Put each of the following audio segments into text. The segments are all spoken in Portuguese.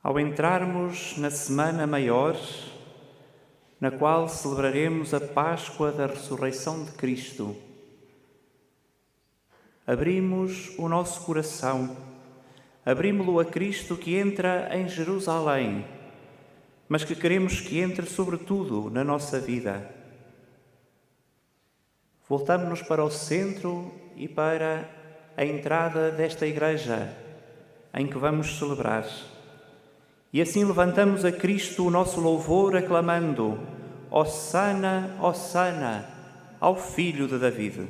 ao entrarmos na Semana Maior, na qual celebraremos a Páscoa da Ressurreição de Cristo, abrimos o nosso coração, abrimos-lo a Cristo que entra em Jerusalém, mas que queremos que entre sobretudo na nossa vida. Voltamos-nos para o centro e para a entrada desta igreja em que vamos celebrar. E assim levantamos a Cristo o nosso louvor, aclamando: Hosanna, Hosanna, ao Filho de David.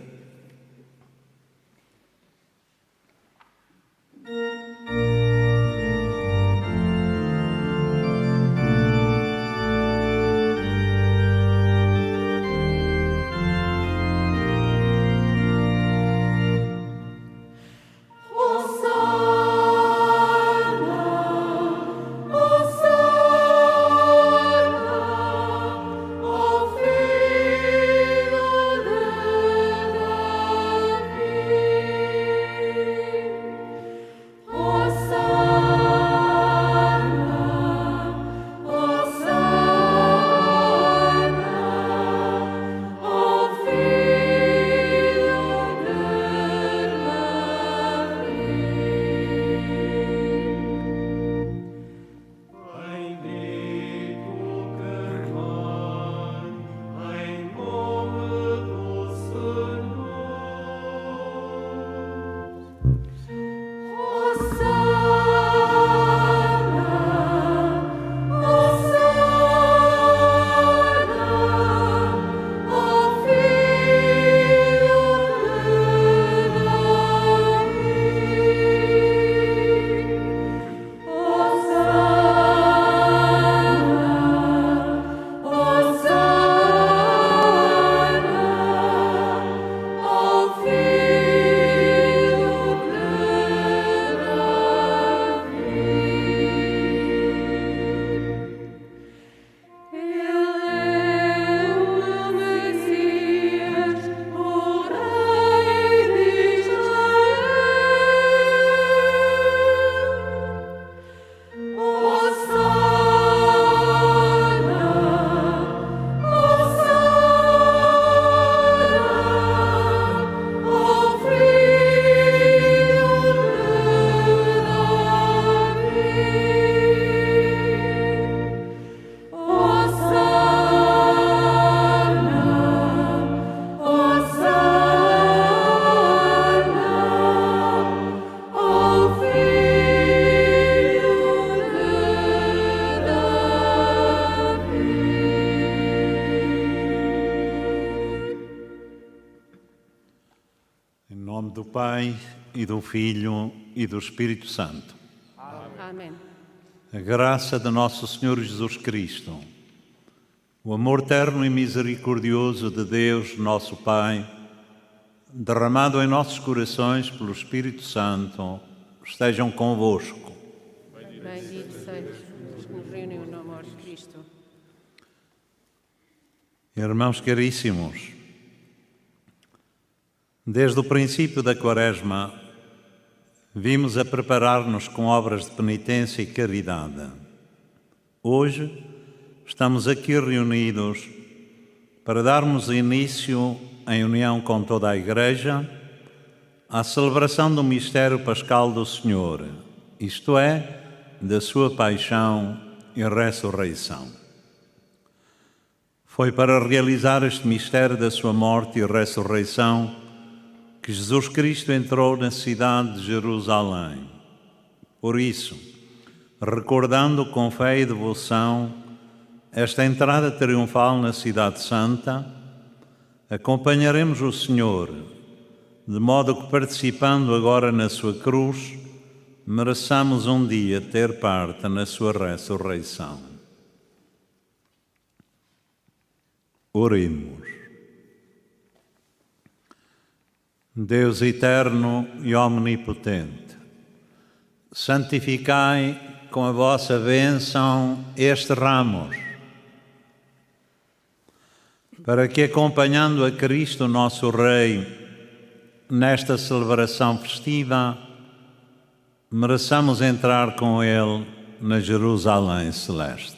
Do Pai, e do Filho, e do Espírito Santo. Amém. A graça de nosso Senhor Jesus Cristo, o amor terno e misericordioso de Deus, nosso Pai, derramado em nossos corações pelo Espírito Santo, estejam convosco. Bendito sejas que nos reuniu no amor de Cristo. Irmãos caríssimos, desde o princípio da Quaresma, vimos a preparar-nos com obras de penitência e caridade. Hoje, estamos aqui reunidos para darmos início, em união com toda a Igreja, à celebração do mistério pascal do Senhor, isto é, da sua paixão e ressurreição. Foi para realizar este mistério da sua morte e ressurreição que Jesus Cristo entrou na cidade de Jerusalém. Por isso, recordando com fé e devoção esta entrada triunfal na Cidade Santa, acompanharemos o Senhor, de modo que, participando agora na sua cruz, mereçamos um dia ter parte na sua ressurreição. Oremos. Deus eterno e omnipotente, santificai com a vossa bênção estes ramos, para que, acompanhando a Cristo, nosso Rei, nesta celebração festiva, mereçamos entrar com Ele na Jerusalém celeste.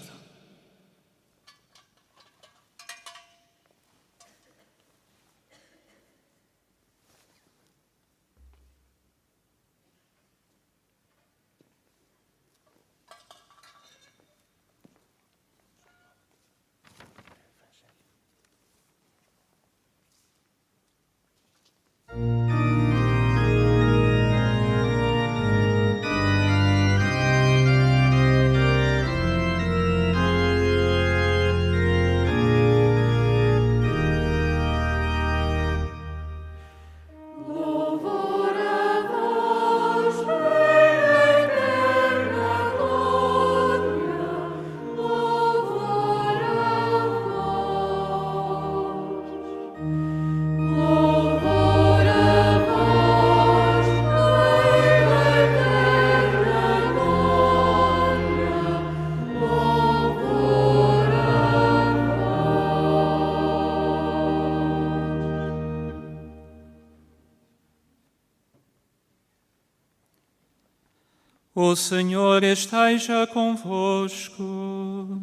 O Senhor esteja convosco.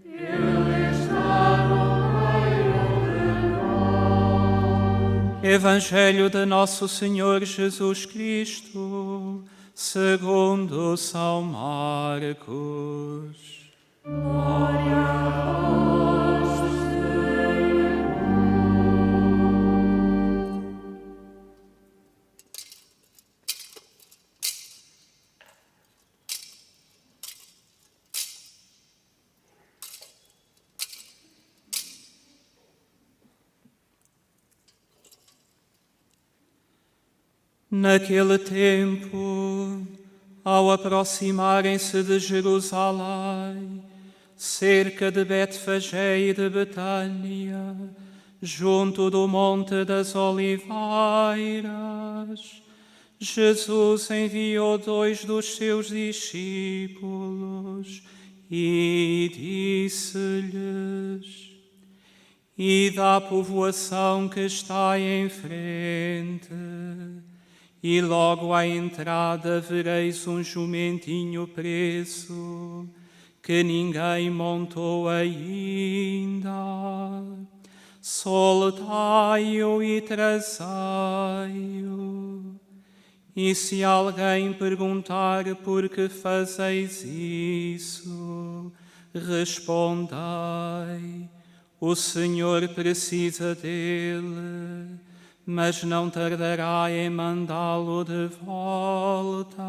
Ele está no meio de nós. Evangelho de Nosso Senhor Jesus Cristo, segundo São Marcos. Glória a vós, Senhor. Naquele tempo, ao aproximarem-se de Jerusalém, cerca de Betfagé e de Betânia, junto do Monte das Oliveiras, Jesus enviou 2 dos seus discípulos e disse-lhes: Ide à povoação que está em frente, e logo à entrada vereis um jumentinho preso, que ninguém montou ainda. Soltai-o e trazei-o. E se alguém perguntar por que fazeis isso, respondei: o Senhor precisa dele, mas não tardará em mandá-lo de volta.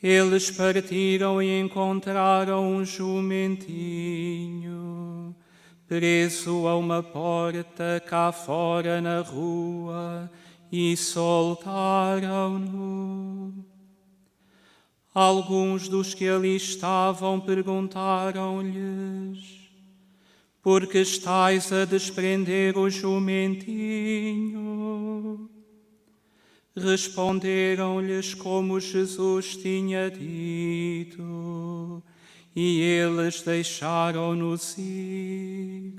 Eles partiram e encontraram um jumentinho, preso a uma porta cá fora na rua, e soltaram-no. Alguns dos que ali estavam perguntaram-lhes: por que estáis a desprender o jumentinho? Responderam-lhes como Jesus tinha dito, e eles deixaram-nos ir.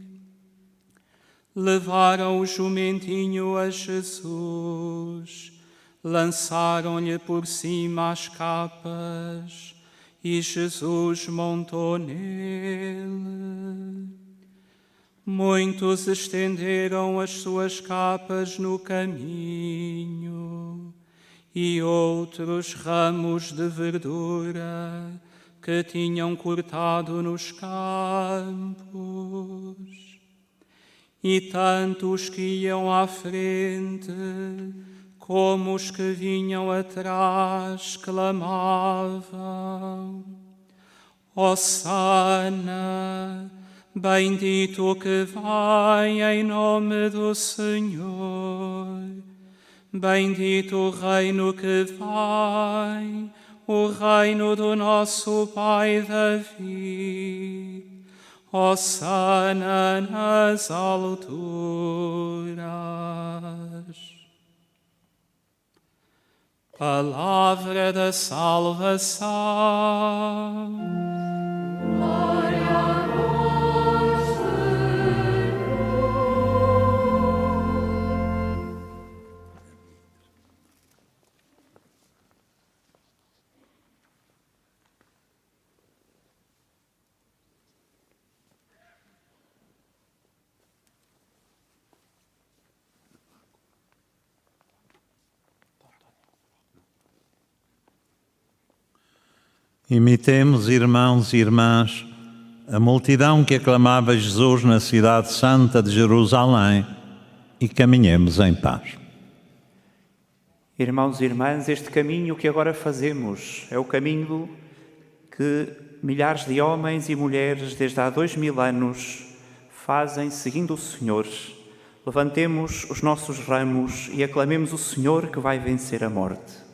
Levaram o jumentinho a Jesus, lançaram-lhe por cima as capas, e Jesus montou nele. Muitos estenderam as suas capas no caminho, e outros ramos de verdura que tinham cortado nos campos. E tanto os que iam à frente, como os que vinham atrás, clamavam: Hosana, bendito o que vem em nome do Senhor. Bendito o reino que vem, o reino do nosso pai Davi. Hosana nas alturas. Palavra da salvação. Glória a vós, Senhor. Imitemos, irmãos e irmãs, a multidão que aclamava Jesus na cidade santa de Jerusalém e caminhemos em paz. Irmãos e irmãs, este caminho que agora fazemos é o caminho que milhares de homens e mulheres desde há 2000 anos fazem seguindo o Senhor. Levantemos os nossos ramos e aclamemos o Senhor que vai vencer a morte.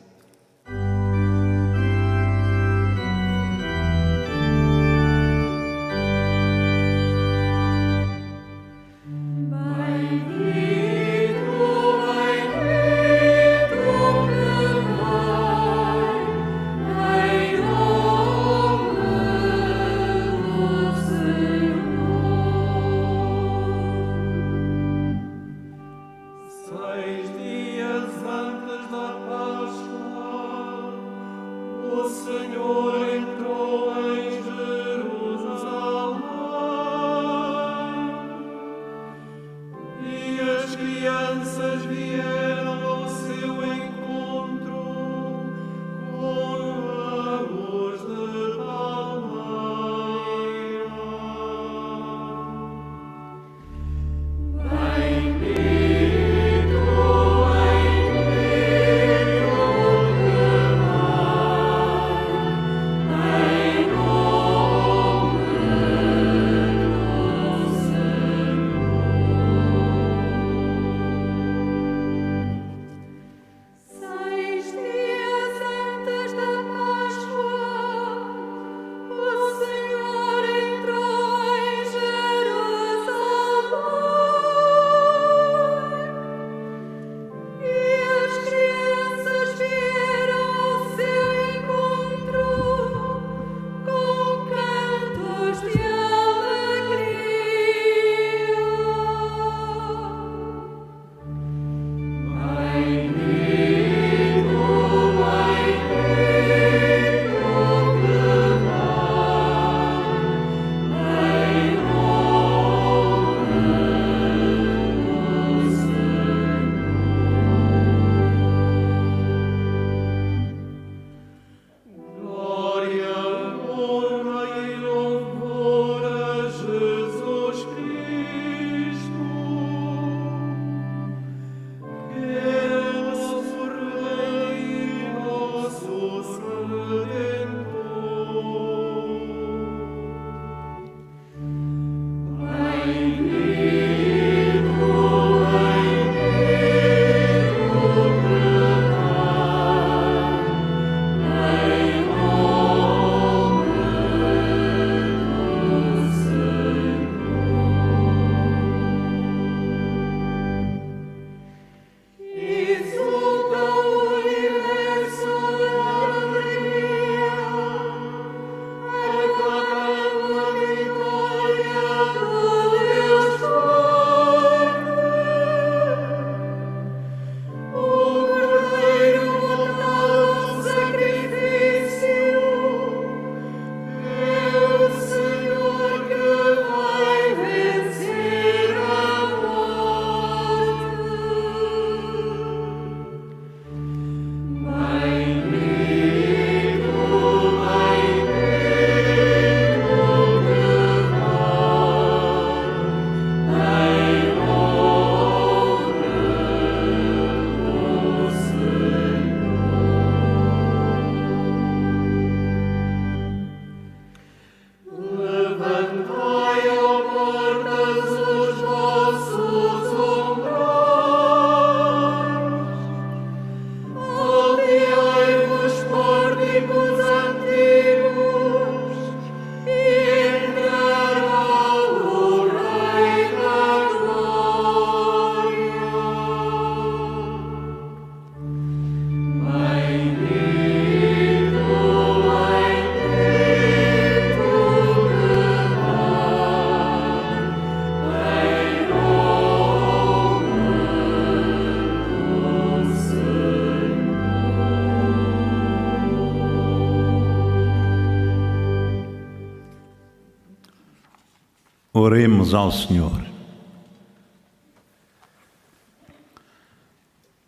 Oremos ao Senhor.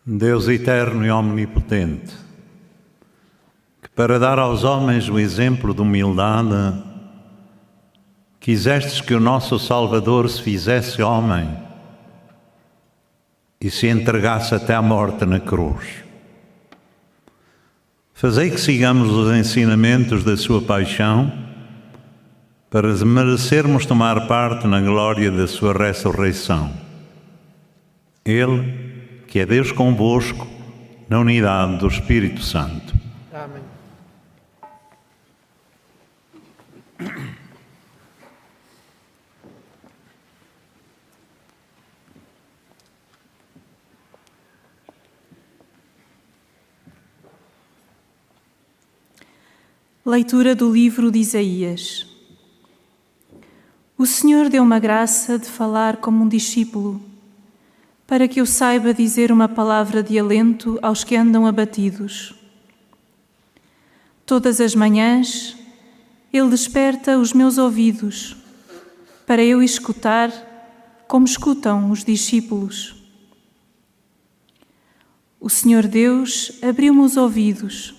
Deus eterno e omnipotente, que para dar aos homens o exemplo de humildade, quisestes que o nosso Salvador se fizesse homem e se entregasse até à morte na cruz. Fazei que sigamos os ensinamentos da sua paixão para merecermos tomar parte na glória da sua ressurreição. Ele, que é Deus convosco, na unidade do Espírito Santo. Amém. Leitura do livro de Isaías. O Senhor deu-me a graça de falar como um discípulo, para que eu saiba dizer uma palavra de alento aos que andam abatidos. Todas as manhãs, Ele desperta os meus ouvidos, para eu escutar como escutam os discípulos. O Senhor Deus abriu-me os ouvidos,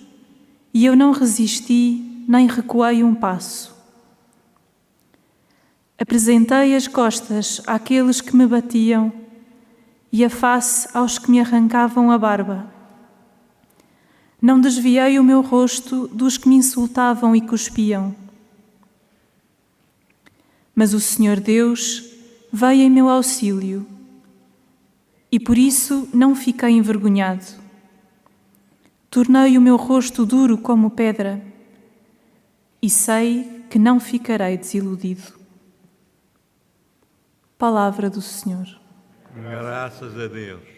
e eu não resisti nem recuei um passo. Apresentei as costas àqueles que me batiam e a face aos que me arrancavam a barba. Não desviei o meu rosto dos que me insultavam e cuspiam. Mas o Senhor Deus veio em meu auxílio e por isso não fiquei envergonhado. Tornei o meu rosto duro como pedra e sei que não ficarei desiludido. Palavra do Senhor. Graças a Deus.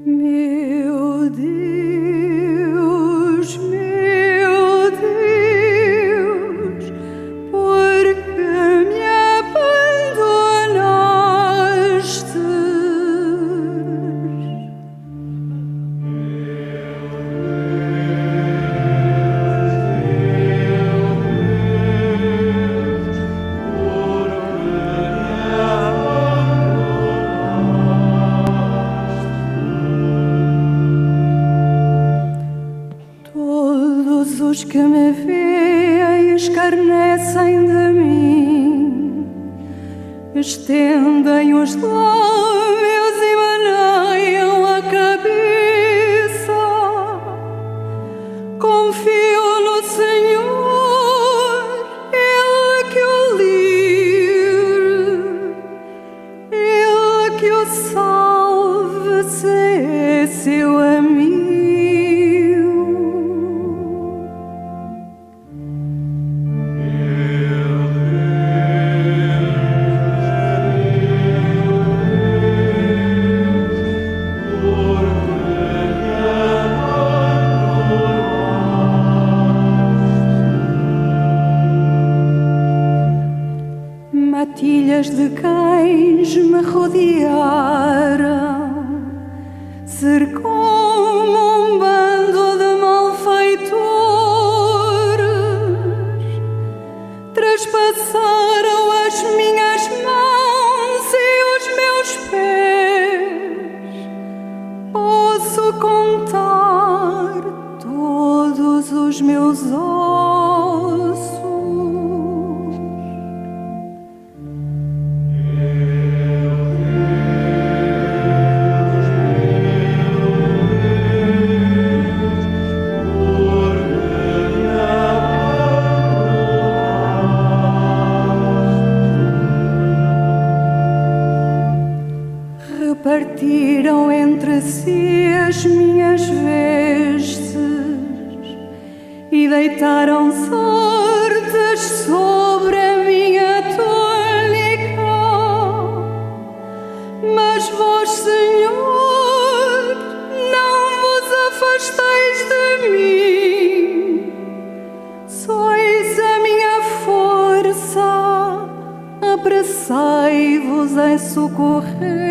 Meu Deus, por que me abandonaste? Todos os que me veem escarnecem de mim, estendem os lábios e maneiam a cabeça. Confio no Senhor, Ele que o livre, Ele que o salve, se é seu amigo. Matilhas de cães me rodearam, cercou-me um bando de malfeitores, traspassaram as minhas mãos e os meus pés. Posso contar todos os meus ossos. Repartiram entre si as minhas vestes e deitaram sortes sobre a minha túnica. Mas vós, Senhor, não vos afasteis de mim. Sois a minha força, apressai-vos em socorrer-me.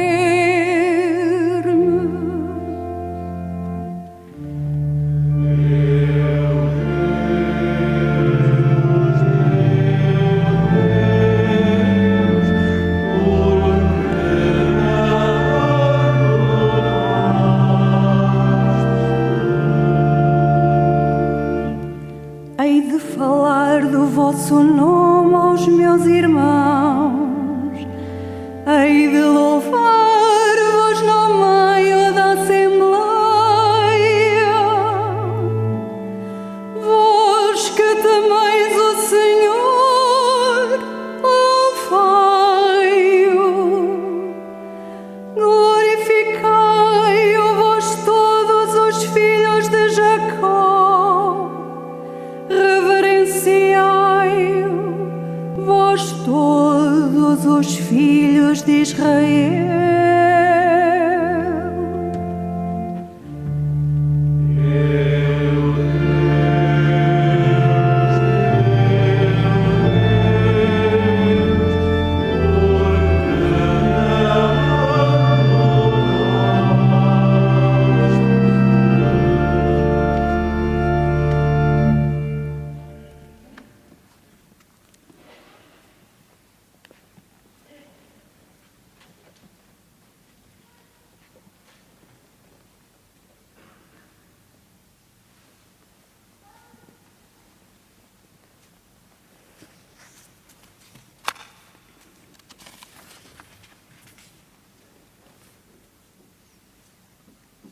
dos filhos de Israel.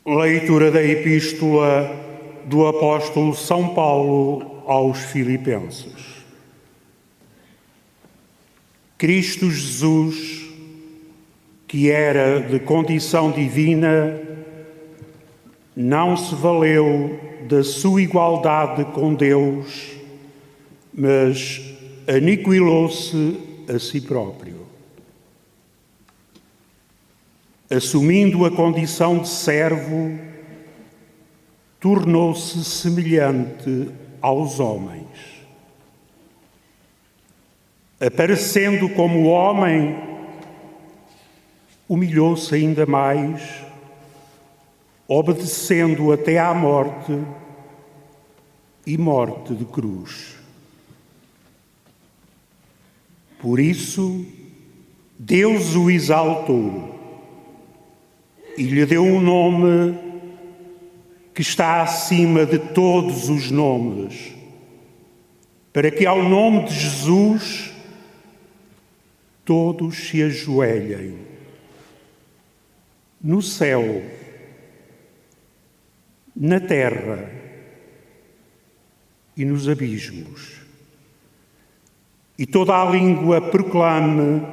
Leitura da Epístola do Apóstolo São Paulo aos Filipenses. Cristo Jesus, que era de condição divina, não se valeu da sua igualdade com Deus, mas aniquilou-se a si próprio. Assumindo a condição de servo, tornou-se semelhante aos homens. Aparecendo como homem, humilhou-se ainda mais, obedecendo até à morte e morte de cruz. Por isso, Deus o exaltou e lhe deu um nome que está acima de todos os nomes, para que ao nome de Jesus todos se ajoelhem, no céu, na terra e nos abismos, e toda a língua proclame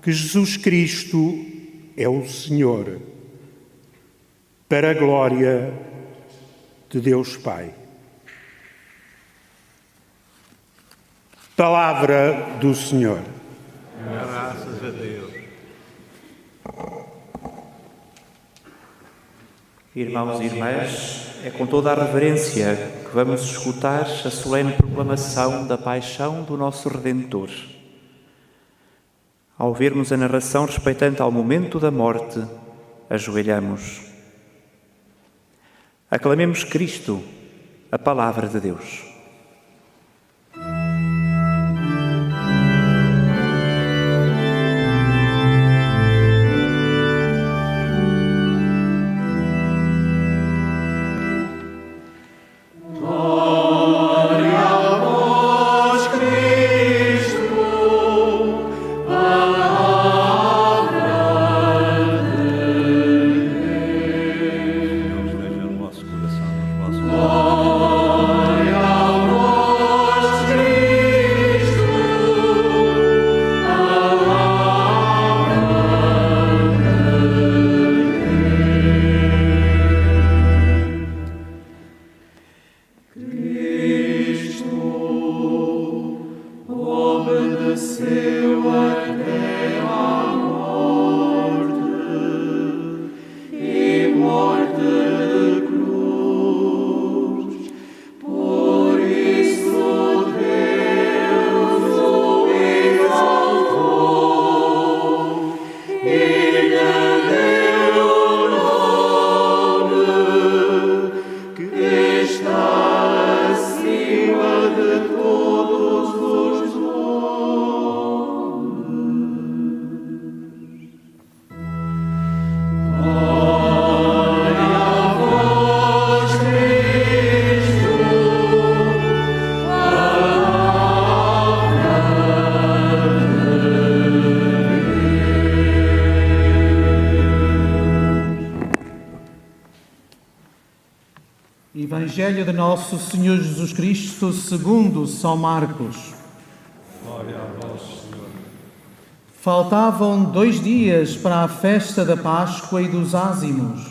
que Jesus Cristo é o Senhor, para a glória de Deus Pai. Palavra do Senhor. Graças a Deus. Irmãos e irmãs, é com toda a reverência que vamos escutar a solene proclamação da paixão do nosso Redentor. Ao vermos a narração respeitante ao momento da morte, ajoelhamos. Aclamemos Cristo, a Palavra de Deus. Evangelho de Nosso Senhor Jesus Cristo segundo São Marcos. Glória a vós, Senhor. Faltavam 2 dias para a festa da Páscoa e dos Ázimos,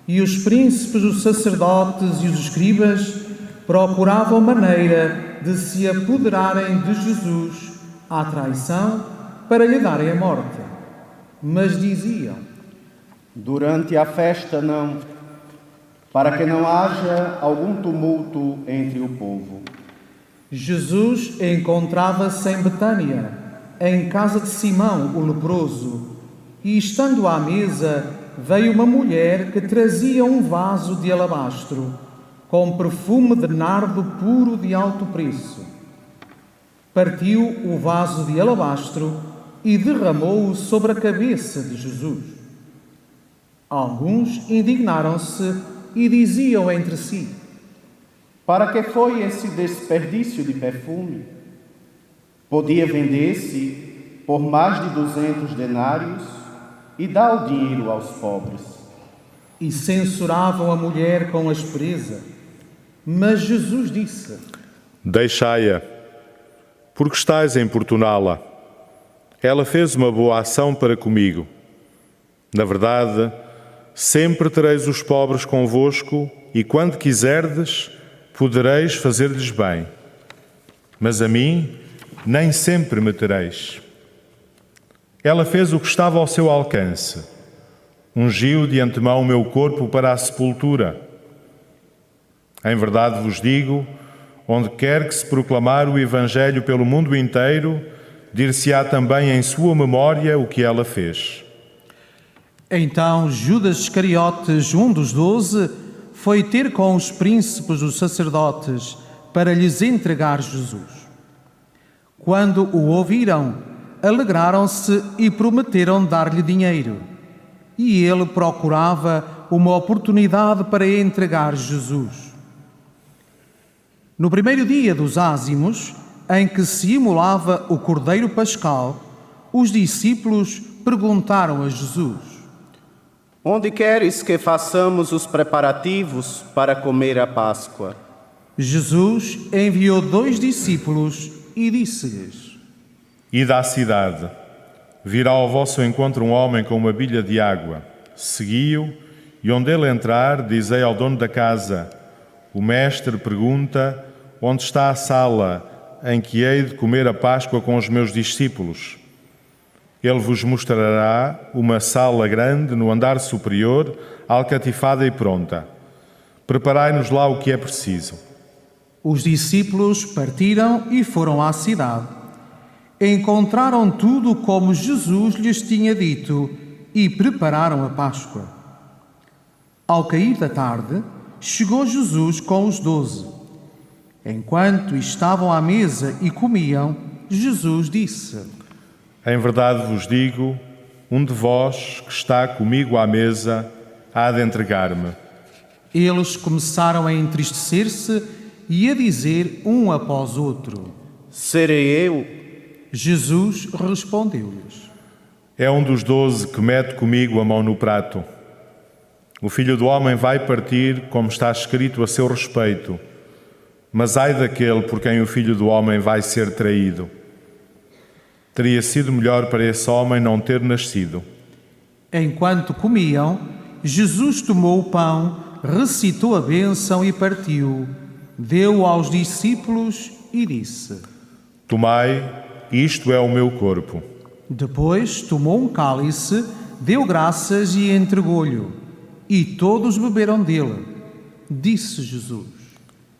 e os príncipes, os sacerdotes e os escribas procuravam maneira de se apoderarem de Jesus à traição para lhe darem a morte. Mas diziam: durante a festa não, para que não haja algum tumulto entre o povo. Jesus encontrava-se em Betânia, em casa de Simão, o leproso, e estando à mesa, veio uma mulher que trazia um vaso de alabastro, com perfume de nardo puro de alto preço. Partiu o vaso de alabastro e derramou-o sobre a cabeça de Jesus. Alguns indignaram-se e diziam entre si: para que foi esse desperdício de perfume? Podia vender-se por mais de 200 denários e dar o dinheiro aos pobres. E censuravam a mulher com aspereza. Mas Jesus disse: deixai-a, porque estais a importuná-la. Ela fez uma boa ação para comigo. Na verdade, sempre tereis os pobres convosco e, quando quiserdes, podereis fazer-lhes bem. Mas a mim, nem sempre me tereis. Ela fez o que estava ao seu alcance. Ungiu de antemão o meu corpo para a sepultura. Em verdade vos digo, onde quer que se proclamar o Evangelho pelo mundo inteiro, dir-se-á também em sua memória o que ela fez. Então Judas Iscariotes, um dos 12, foi ter com os príncipes dos sacerdotes para lhes entregar Jesus. Quando o ouviram, alegraram-se e prometeram dar-lhe dinheiro. E ele procurava uma oportunidade para entregar Jesus. No primeiro dia dos ázimos, em que se imolava o cordeiro pascal, os discípulos perguntaram a Jesus: onde queres que façamos os preparativos para comer a Páscoa? Jesus enviou 2 discípulos e disse-lhes: ide à cidade, virá ao vosso encontro um homem com uma bilha de água. Segui-o, e onde ele entrar, dizei ao dono da casa: o mestre pergunta, onde está a sala em que hei de comer a Páscoa com os meus discípulos? Ele vos mostrará uma sala grande no andar superior, alcatifada e pronta. Preparai-nos lá o que é preciso. Os discípulos partiram e foram à cidade. Encontraram tudo como Jesus lhes tinha dito e prepararam a Páscoa. Ao cair da tarde, chegou Jesus com os 12. Enquanto estavam à mesa e comiam, Jesus disse: em verdade vos digo, um de vós que está comigo à mesa há de entregar-me. Eles começaram a entristecer-se e a dizer um após outro: serei eu? Jesus respondeu-lhes: é um dos 12 que mete comigo a mão no prato. O Filho do Homem vai partir, como está escrito a seu respeito, mas ai daquele por quem o Filho do Homem vai ser traído. Teria sido melhor para esse homem não ter nascido. Enquanto comiam, Jesus tomou o pão, recitou a bênção e partiu. Deu aos discípulos e disse: tomai, isto é o meu corpo. Depois tomou um cálice, deu graças e entregou-lhe. E todos beberam dele. Disse Jesus: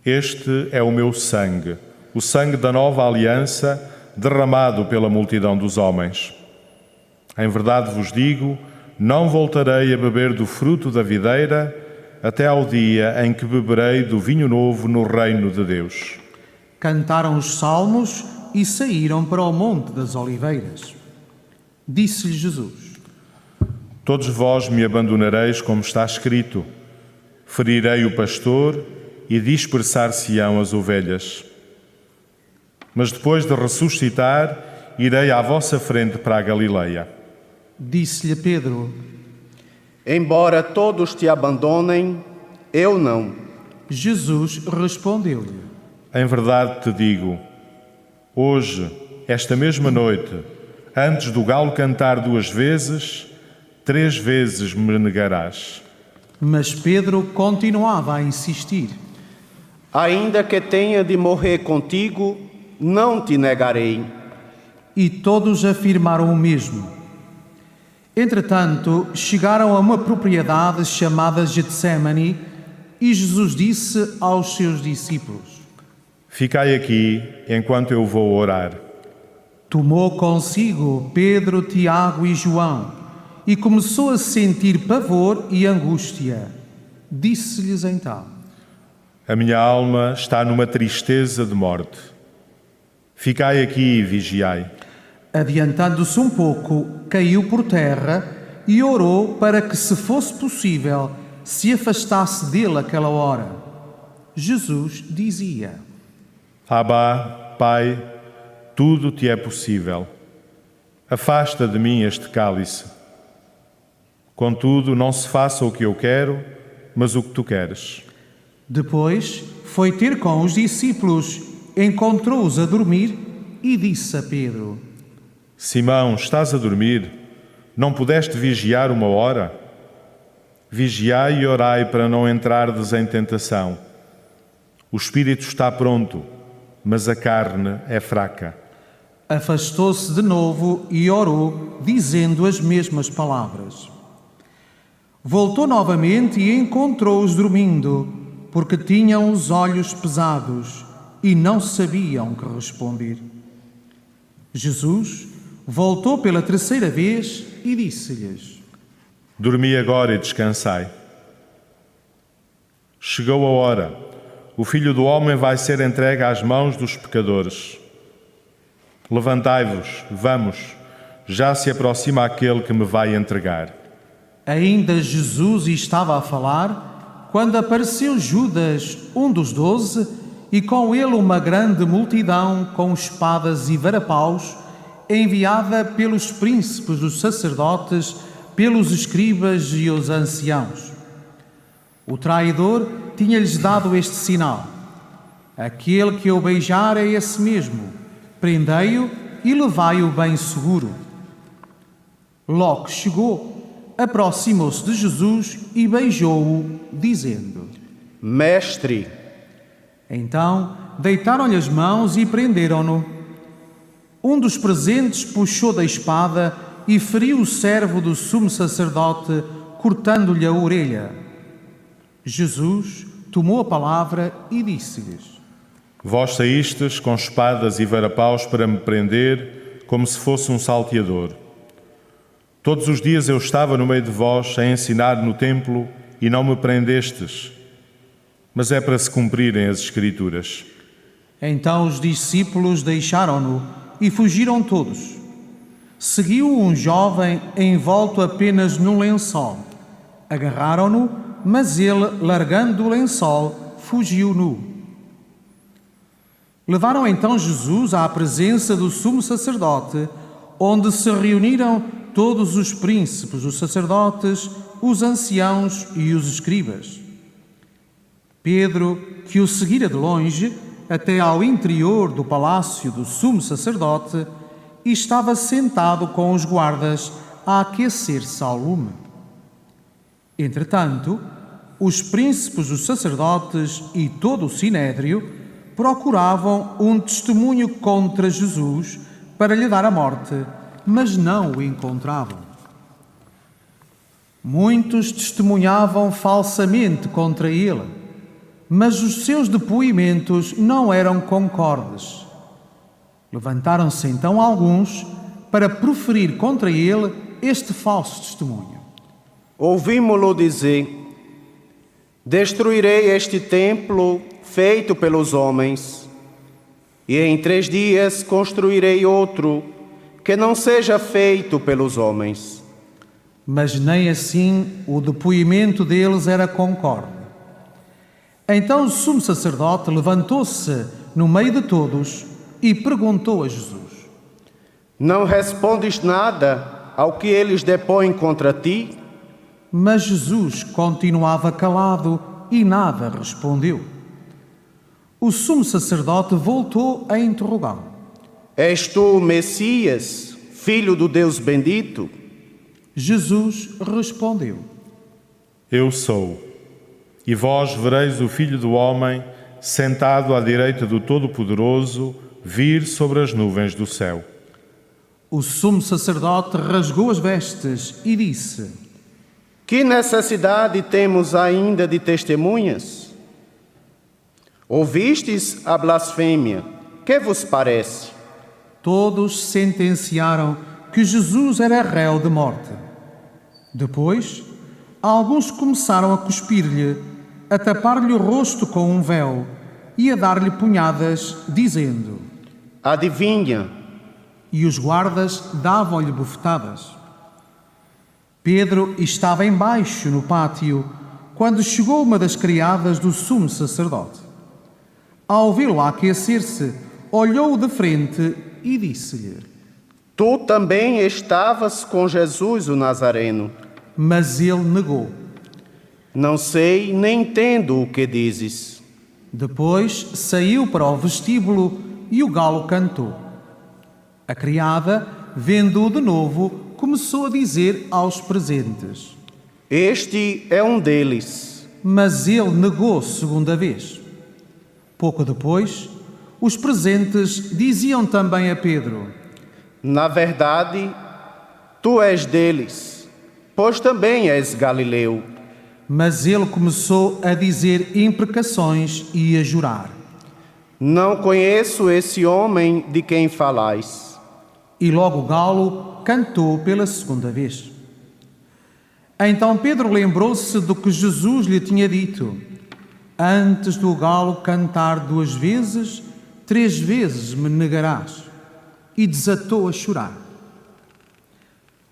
este é o meu sangue, o sangue da nova aliança, derramado pela multidão dos homens. Em verdade vos digo, não voltarei a beber do fruto da videira até ao dia em que beberei do vinho novo no reino de Deus. Cantaram os salmos e saíram para o Monte das Oliveiras. Disse-lhe Jesus: todos vós me abandonareis, como está escrito: ferirei o pastor e dispersar-se-ão as ovelhas. Mas depois de ressuscitar, irei à vossa frente para a Galileia. Disse-lhe Pedro: embora todos te abandonem, eu não. Jesus respondeu-lhe: em verdade te digo, hoje, esta mesma noite, antes do galo cantar 2 vezes, 3 vezes me negarás. Mas Pedro continuava a insistir: ainda que tenha de morrer contigo, não te negarei. E todos afirmaram o mesmo. Entretanto, chegaram a uma propriedade chamada Getsemane, e Jesus disse aos seus discípulos: Ficai aqui enquanto eu vou orar. Tomou consigo Pedro, Tiago e João e começou a sentir pavor e angústia. Disse-lhes então: A minha alma está numa tristeza de morte. Ficai aqui e vigiai. Adiantando-se um pouco, caiu por terra e orou para que, se fosse possível, se afastasse dele aquela hora. Jesus dizia: Abá, Pai, tudo te é possível. Afasta de mim este cálice. Contudo, não se faça o que eu quero, mas o que tu queres. Depois foi ter com os discípulos, encontrou-os a dormir e disse a Pedro: Simão, estás a dormir? Não pudeste vigiar uma hora? Vigiai e orai para não entrardes em tentação. O espírito está pronto, mas a carne é fraca. Afastou-se de novo e orou, dizendo as mesmas palavras. Voltou novamente e encontrou-os dormindo, porque tinham os olhos pesados e não sabiam que responder. Jesus voltou pela terceira vez e disse-lhes: Dormi agora e descansai. Chegou a hora. O Filho do Homem vai ser entregue às mãos dos pecadores. Levantai-vos, vamos, já se aproxima aquele que me vai entregar. Ainda Jesus estava a falar, quando apareceu Judas, um dos 12, e com ele uma grande multidão com espadas e varapaus, enviada pelos príncipes dos sacerdotes, pelos escribas e os anciãos. O traidor tinha-lhes dado este sinal: aquele que eu beijar é esse mesmo, prendei-o e levai-o bem seguro. Logo chegou, aproximou-se de Jesus e beijou-o, dizendo: Mestre. Então deitaram-lhe as mãos e prenderam-no. Um dos presentes puxou da espada e feriu o servo do sumo sacerdote, cortando-lhe a orelha. Jesus tomou a palavra e disse-lhes: Vós saístes com espadas e varapaus para me prender, como se fosse um salteador. Todos os dias eu estava no meio de vós a ensinar no templo e não me prendestes. Mas é para se cumprirem as Escrituras. Então os discípulos deixaram-no e fugiram todos. Seguiu um jovem envolto apenas num lençol. Agarraram-no, mas ele, largando o lençol, fugiu nu. Levaram então Jesus à presença do sumo sacerdote, onde se reuniram todos os príncipes, os sacerdotes, os anciãos e os escribas. Pedro, que o seguira de longe, até ao interior do palácio do sumo sacerdote, e estava sentado com os guardas a aquecer-se ao lume. Entretanto, os príncipes, os sacerdotes e todo o sinédrio procuravam um testemunho contra Jesus para lhe dar a morte, mas não o encontravam. Muitos testemunhavam falsamente contra ele, mas os seus depoimentos não eram concordes. Levantaram-se então alguns para proferir contra ele este falso testemunho. Ouvimos-lo dizer: destruirei este templo feito pelos homens, e em 3 dias construirei outro que não seja feito pelos homens. Mas nem assim o depoimento deles era concorde. Então o sumo sacerdote levantou-se no meio de todos e perguntou a Jesus: Não respondes nada ao que eles depõem contra ti? Mas Jesus continuava calado e nada respondeu. O sumo sacerdote voltou a interrogá-lo: És tu o Messias, filho do Deus bendito? Jesus respondeu: Eu sou. E vós vereis o Filho do Homem sentado à direita do Todo-Poderoso vir sobre as nuvens do céu. O sumo sacerdote rasgou as vestes e disse: Que necessidade temos ainda de testemunhas? Ouvistes a blasfêmia, que vos parece? Todos sentenciaram que Jesus era réu de morte. Depois, alguns começaram a cuspir-lhe, a tapar-lhe o rosto com um véu e a dar-lhe punhadas, dizendo: Adivinha. E os guardas davam-lhe bofetadas. Pedro estava embaixo no pátio, quando chegou uma das criadas do sumo sacerdote. Ao vê-lo aquecer-se, olhou-o de frente e disse-lhe: Tu também estavas com Jesus o Nazareno. Mas ele negou. Não sei nem entendo o que dizes. Depois saiu para o vestíbulo e o galo cantou. A criada, vendo-o de novo, começou a dizer aos presentes: Este é um deles. Mas ele negou segunda vez. Pouco depois, os presentes diziam também a Pedro: Na verdade, tu és deles, pois também és galileu. Mas ele começou a dizer imprecações e a jurar: Não conheço esse homem de quem falais. E logo o galo cantou pela segunda vez. Então Pedro lembrou-se do que Jesus lhe tinha dito: Antes do galo cantar 2 vezes, 3 vezes me negarás. E desatou a chorar.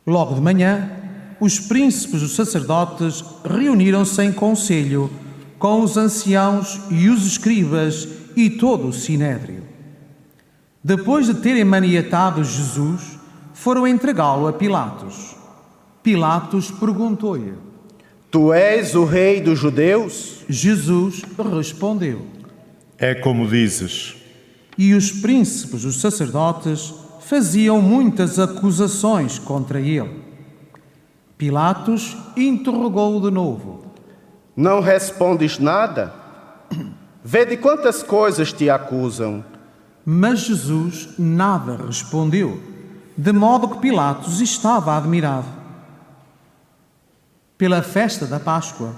Logo de manhã, os príncipes dos sacerdotes reuniram-se em conselho com os anciãos e os escribas e todo o sinédrio. Depois de terem maniatado Jesus, foram entregá-lo a Pilatos. Pilatos perguntou-lhe: Tu és o rei dos judeus? Jesus respondeu: É como dizes. E os príncipes dos sacerdotes faziam muitas acusações contra ele. Pilatos interrogou-o de novo: Não respondes nada? Vede quantas coisas te acusam. Mas Jesus nada respondeu, de modo que Pilatos estava admirado. Pela festa da Páscoa,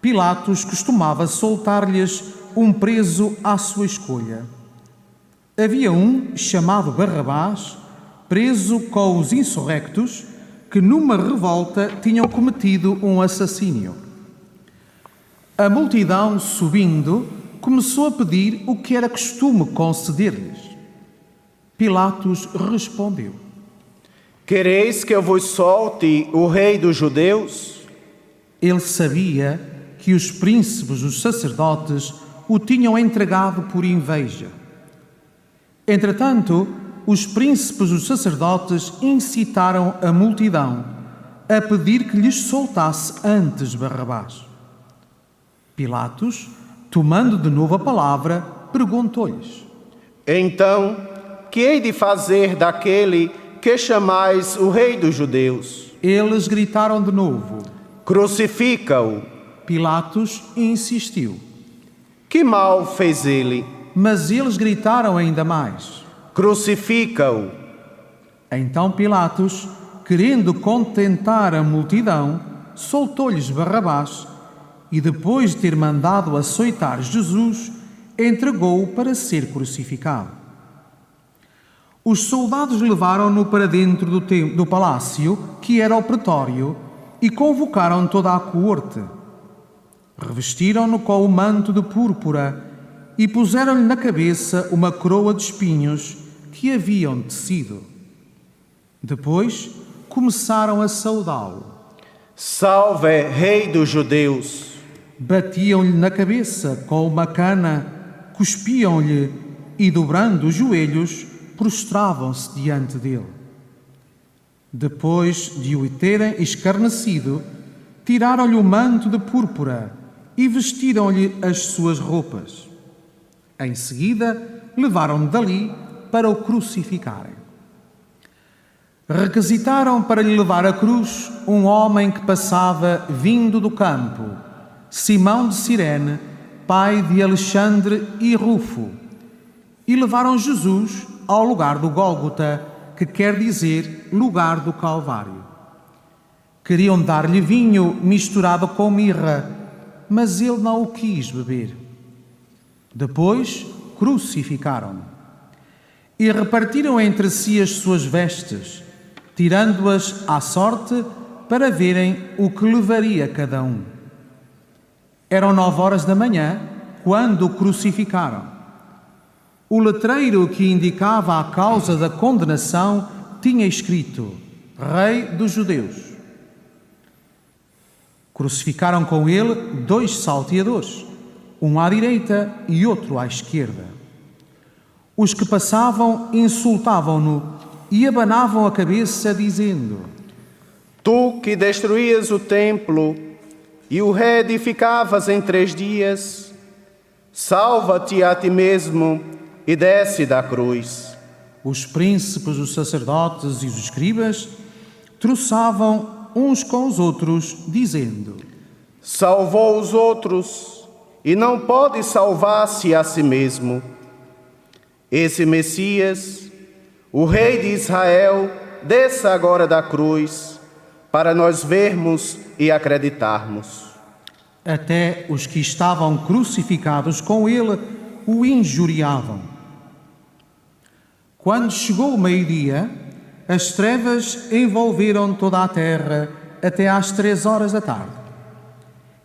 Pilatos costumava soltar-lhes um preso à sua escolha. Havia um, chamado Barrabás, preso com os insurrectos, que numa revolta tinham cometido um assassínio. A multidão, subindo, começou a pedir o que era costume conceder-lhes. Pilatos respondeu: Quereis que eu vos solte o rei dos judeus? Ele sabia que os príncipes dos sacerdotes o tinham entregado por inveja. Entretanto, os príncipes dos sacerdotes incitaram a multidão a pedir que lhes soltasse antes Barrabás. Pilatos, tomando de novo a palavra, perguntou-lhes: Então, que hei de fazer daquele que chamais o rei dos judeus? Eles gritaram de novo: Crucifica-o. Pilatos insistiu. Que mal fez ele? Mas eles gritaram ainda mais: Crucifica-o. Então Pilatos, querendo contentar a multidão, soltou-lhes Barrabás e, depois de ter mandado açoitar Jesus, entregou-o para ser crucificado. Os soldados levaram-no para dentro do palácio, que era o pretório, e convocaram toda a corte. Revestiram-no com o manto de púrpura e puseram-lhe na cabeça uma coroa de espinhos que haviam tecido. Depois começaram a saudá-lo. Salve, rei dos judeus! Batiam-lhe na cabeça com uma cana, cuspiam-lhe e, dobrando os joelhos, prostravam-se diante dele. Depois de o terem escarnecido, tiraram-lhe o manto de púrpura e vestiram-lhe as suas roupas. Em seguida, levaram-no dali para o crucificarem. Requisitaram para lhe levar a cruz um homem que passava vindo do campo, Simão de Cirene, pai de Alexandre e Rufo, e levaram Jesus ao lugar do Gólgota, que quer dizer lugar do Calvário. Queriam dar-lhe vinho misturado com mirra, mas ele não o quis beber. Depois crucificaram-no e repartiram entre si as suas vestes, tirando-as à sorte para verem o que levaria cada um. Eram 9 da manhã quando o crucificaram. O letreiro que indicava a causa da condenação tinha escrito: Rei dos Judeus. Crucificaram com ele 2 salteadores, um à direita e outro à esquerda. Os que passavam insultavam-no e abanavam a cabeça, dizendo: Tu que destruías o templo e o reedificavas em 3 dias, salva-te a ti mesmo e desce da cruz. Os príncipes, os sacerdotes e os escribas troçavam uns com os outros, dizendo: Salvou os outros e não pode salvar-se a si mesmo. Esse Messias, o Rei de Israel, desça agora da cruz, para nós vermos e acreditarmos. Até os que estavam crucificados com ele o injuriavam. Quando chegou o meio-dia, as trevas envolveram toda a terra até às 3 da tarde.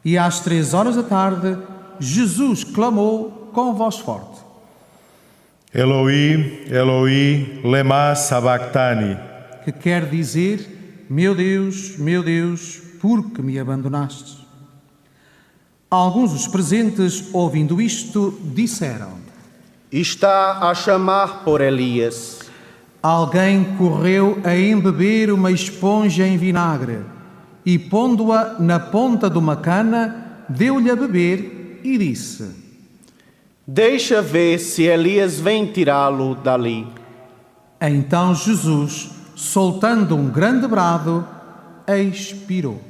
E às 3 da tarde, Jesus clamou com voz forte: Eloi, Eloi, lema sabachthani, que quer dizer: meu Deus, por que me abandonaste? Alguns dos presentes, ouvindo isto, disseram: Está a chamar por Elias. Alguém correu a embeber uma esponja em vinagre e, pondo-a na ponta de uma cana, deu-lhe a beber e disse: Deixa ver se Elias vem tirá-lo dali. Então Jesus, soltando um grande brado, expirou.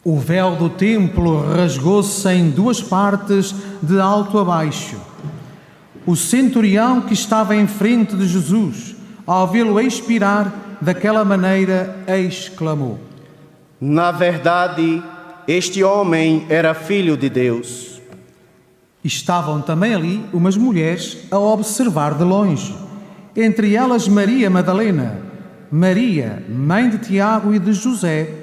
O véu do templo rasgou-se em 2 partes, de alto a baixo. O centurião que estava em frente de Jesus, ao vê-lo expirar daquela maneira, exclamou: Na verdade, este homem era filho de Deus. Estavam também ali umas mulheres a observar de longe, entre elas Maria Madalena, Maria, mãe de Tiago e de José,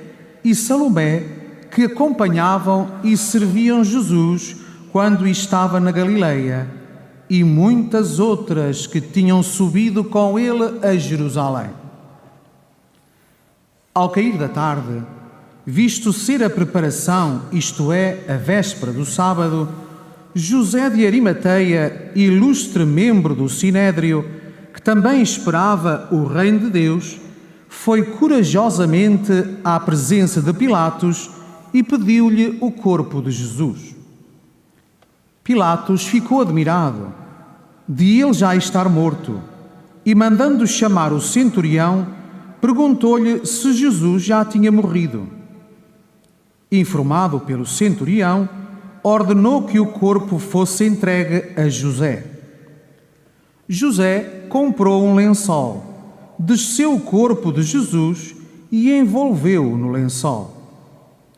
e Salomé, que acompanhavam e serviam Jesus quando estava na Galileia, e muitas outras que tinham subido com ele a Jerusalém. Ao cair da tarde, visto ser a preparação, isto é, a véspera do sábado, José de Arimateia, ilustre membro do Sinédrio, que também esperava o reino de Deus, foi corajosamente à presença de Pilatos e pediu-lhe o corpo de Jesus. Pilatos ficou admirado de ele já estar morto e, mandando chamar o centurião, perguntou-lhe se Jesus já tinha morrido. Informado pelo centurião, ordenou que o corpo fosse entregue a José. José comprou um lençol, desceu o corpo de Jesus e envolveu-o no lençol.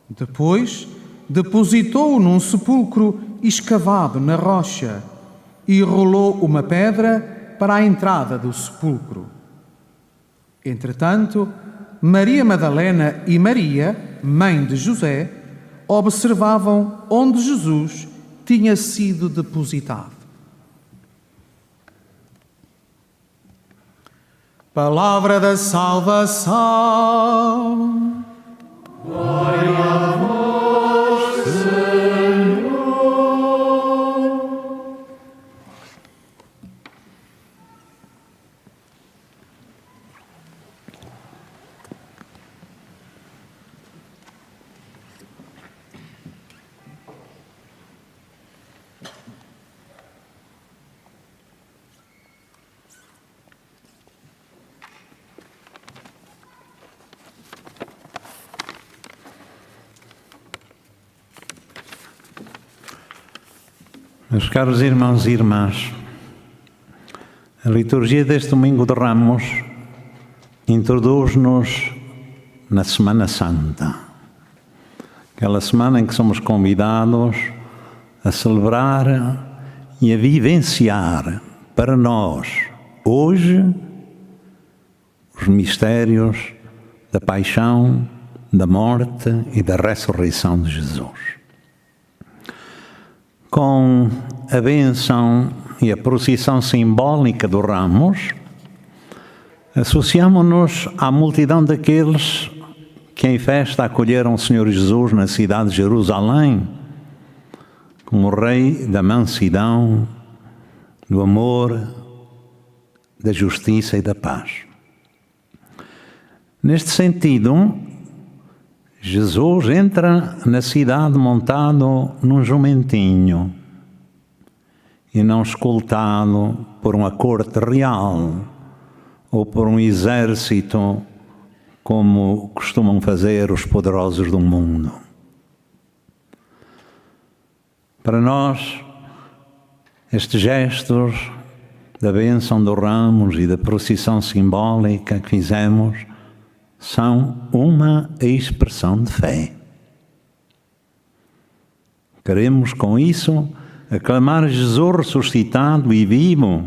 Depois, depositou-o num sepulcro escavado na rocha e rolou uma pedra para a entrada do sepulcro. Entretanto, Maria Madalena e Maria, mãe de José, observavam onde Jesus tinha sido depositado. Palavra da salvação. Glória a vós, Senhor. Meus caros irmãos e irmãs, a liturgia deste Domingo de Ramos introduz-nos na Semana Santa, aquela semana em que somos convidados a celebrar e a vivenciar para nós, hoje, os mistérios da paixão, da morte e da ressurreição de Jesus. Com a bênção e a procissão simbólica dos ramos, associamo-nos à multidão daqueles que em festa acolheram o Senhor Jesus na cidade de Jerusalém, como Rei da mansidão, do amor, da justiça e da paz. Neste sentido, Jesus entra na cidade montado num jumentinho e não escoltado por uma corte real ou por um exército como costumam fazer os poderosos do mundo. Para nós, estes gestos da bênção dos ramos e da procissão simbólica que fizemos são uma expressão de fé. Queremos com isso aclamar Jesus ressuscitado e vivo,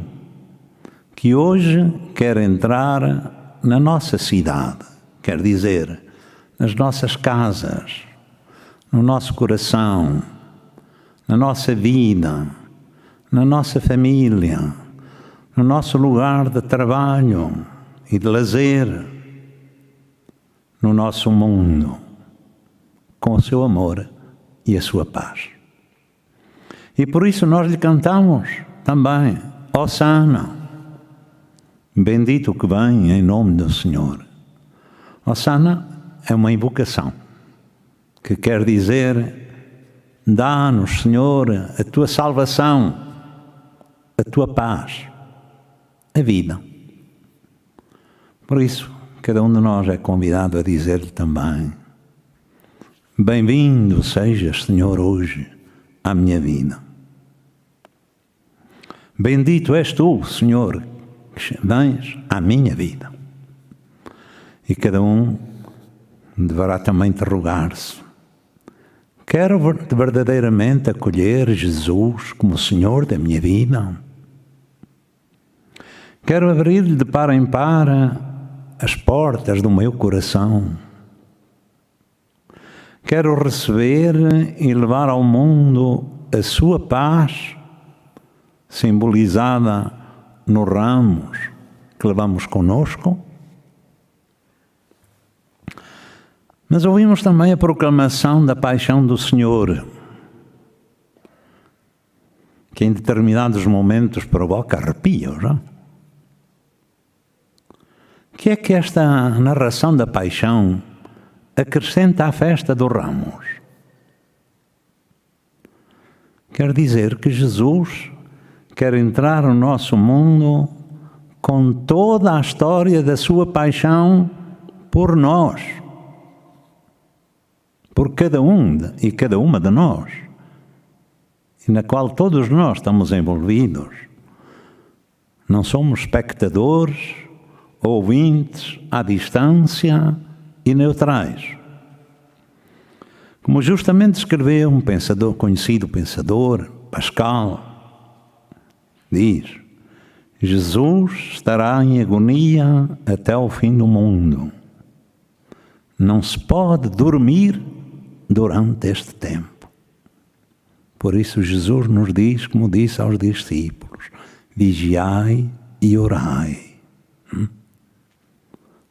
que hoje quer entrar na nossa cidade, quer dizer, nas nossas casas, no nosso coração, na nossa vida, na nossa família, no nosso lugar de trabalho e de lazer, no nosso mundo, com o seu amor e a sua paz. E por isso nós lhe cantamos também, Hosana, bendito que vem em nome do Senhor. Hosana é uma invocação, que quer dizer, dá-nos, Senhor, a tua salvação, a tua paz, a vida. Por isso, cada um de nós é convidado a dizer-lhe também, bem-vindo sejas, Senhor, hoje à minha vida. Bendito és tu, Senhor, que vens à minha vida. E cada um deverá também interrogar-se, quero verdadeiramente acolher Jesus como Senhor da minha vida? Quero abrir-lhe de par em par as portas do meu coração. Quero receber e levar ao mundo a sua paz, simbolizada nos ramos que levamos conosco. Mas ouvimos também a proclamação da paixão do Senhor, que em determinados momentos provoca arrepios, não? O que é que esta narração da paixão acrescenta à festa dos ramos? Quer dizer que Jesus quer entrar no nosso mundo com toda a história da sua paixão por nós, por cada um e cada uma de nós, e na qual todos nós estamos envolvidos. Não somos espectadores, ouvintes à distância e neutrais. Como justamente escreveu um pensador, conhecido pensador, Pascal, diz, Jesus estará em agonia até o fim do mundo. Não se pode dormir durante este tempo. Por isso Jesus nos diz, como disse aos discípulos, vigiai e orai.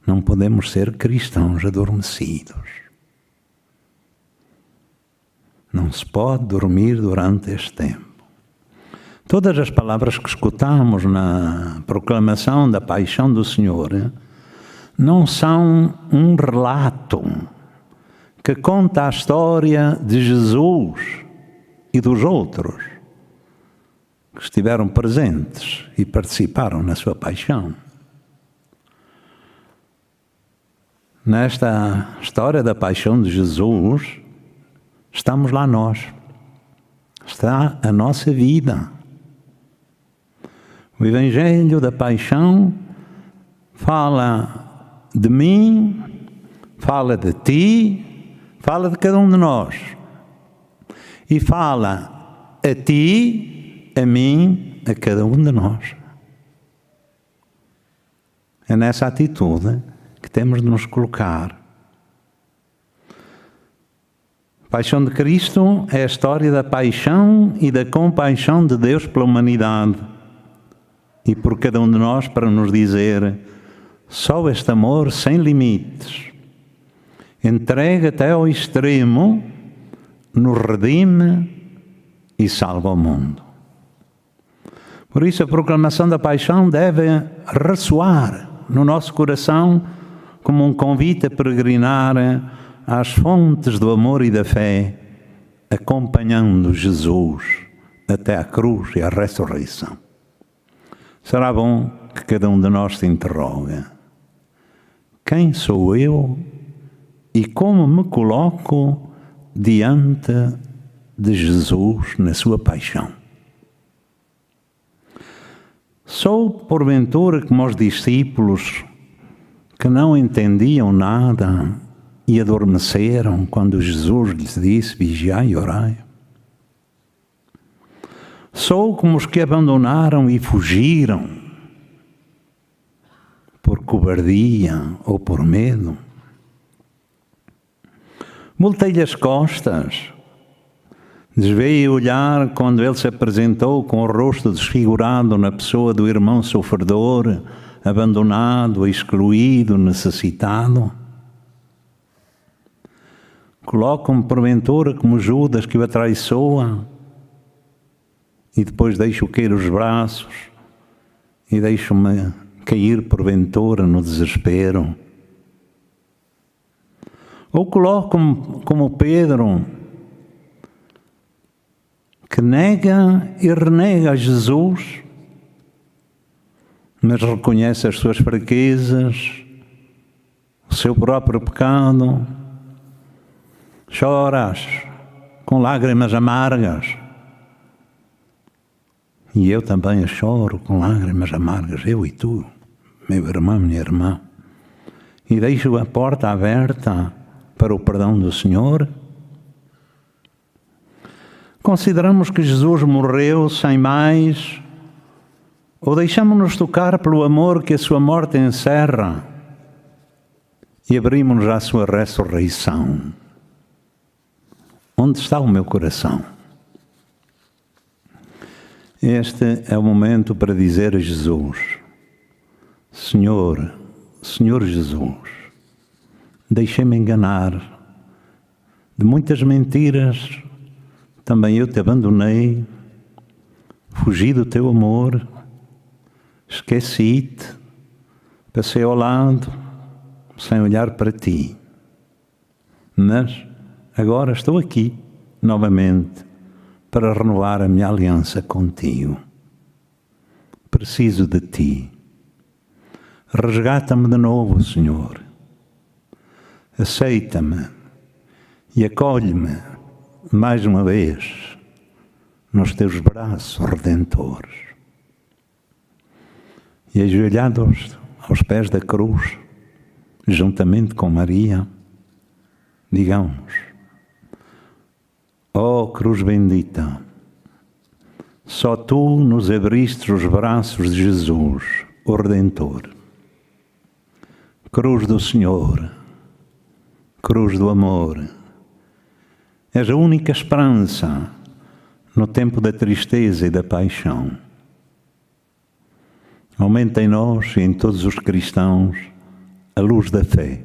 Não podemos ser cristãos adormecidos. Não se pode dormir durante este tempo. Todas as palavras que escutamos na proclamação da paixão do Senhor não são um relato que conta a história de Jesus e dos outros que estiveram presentes e participaram na sua paixão. Nesta história da paixão de Jesus, estamos lá nós. está a nossa vida. O Evangelho da Paixão fala de mim, fala de ti, fala de cada um de nós. E fala a ti, a mim, a cada um de nós. É nessa atitude que temos de nos colocar. A paixão de Cristo é a história da paixão e da compaixão de Deus pela humanidade e por cada um de nós, para nos dizer: só este amor sem limites, entrega até ao extremo, nos redime e salva o mundo. Por isso a proclamação da paixão deve ressoar no nosso coração como um convite a peregrinar às fontes do amor e da fé, acompanhando Jesus até à cruz e à ressurreição. Será bom que cada um de nós se interrogue: quem sou eu e como me coloco diante de Jesus na sua paixão? Sou, porventura, como os discípulos que não entendiam nada e adormeceram quando Jesus lhes disse: vigiai e orai? Sou como os que abandonaram e fugiram por cobardia ou por medo? Voltei-lhe as costas, desviei o olhar quando ele se apresentou com o rosto desfigurado na pessoa do irmão sofredor, abandonado, excluído, necessitado? Coloco-me porventura como Judas que o atraiçoa e depois deixo cair os braços e deixo-me cair porventura no desespero? Ou coloco-me como Pedro, que nega e renega Jesus, mas reconhece as suas fraquezas, o seu próprio pecado, choras com lágrimas amargas, e eu também choro com lágrimas amargas, eu e tu, meu irmão, minha irmã, e deixo a porta aberta para o perdão do Senhor. Consideramos que Jesus morreu sem mais, ou deixamos-nos tocar pelo amor que a sua morte encerra e abrimos-nos à sua ressurreição? Onde está o meu coração? Este é o momento para dizer a Jesus: Senhor, Senhor Jesus, deixei-me enganar de muitas mentiras, também eu te abandonei, fugi do teu amor, esqueci-te, passei ao lado, sem olhar para ti. Mas agora estou aqui, novamente, para renovar a minha aliança contigo. Preciso de ti. Resgata-me de novo, Senhor. Aceita-me e acolhe-me mais uma vez nos teus braços redentores. E ajoelhados aos pés da cruz, juntamente com Maria, digamos: ó cruz bendita, só tu nos abriste os braços de Jesus, o Redentor. Cruz do Senhor, cruz do amor, és a única esperança no tempo da tristeza e da paixão. Aumenta em nós e em todos os cristãos a luz da fé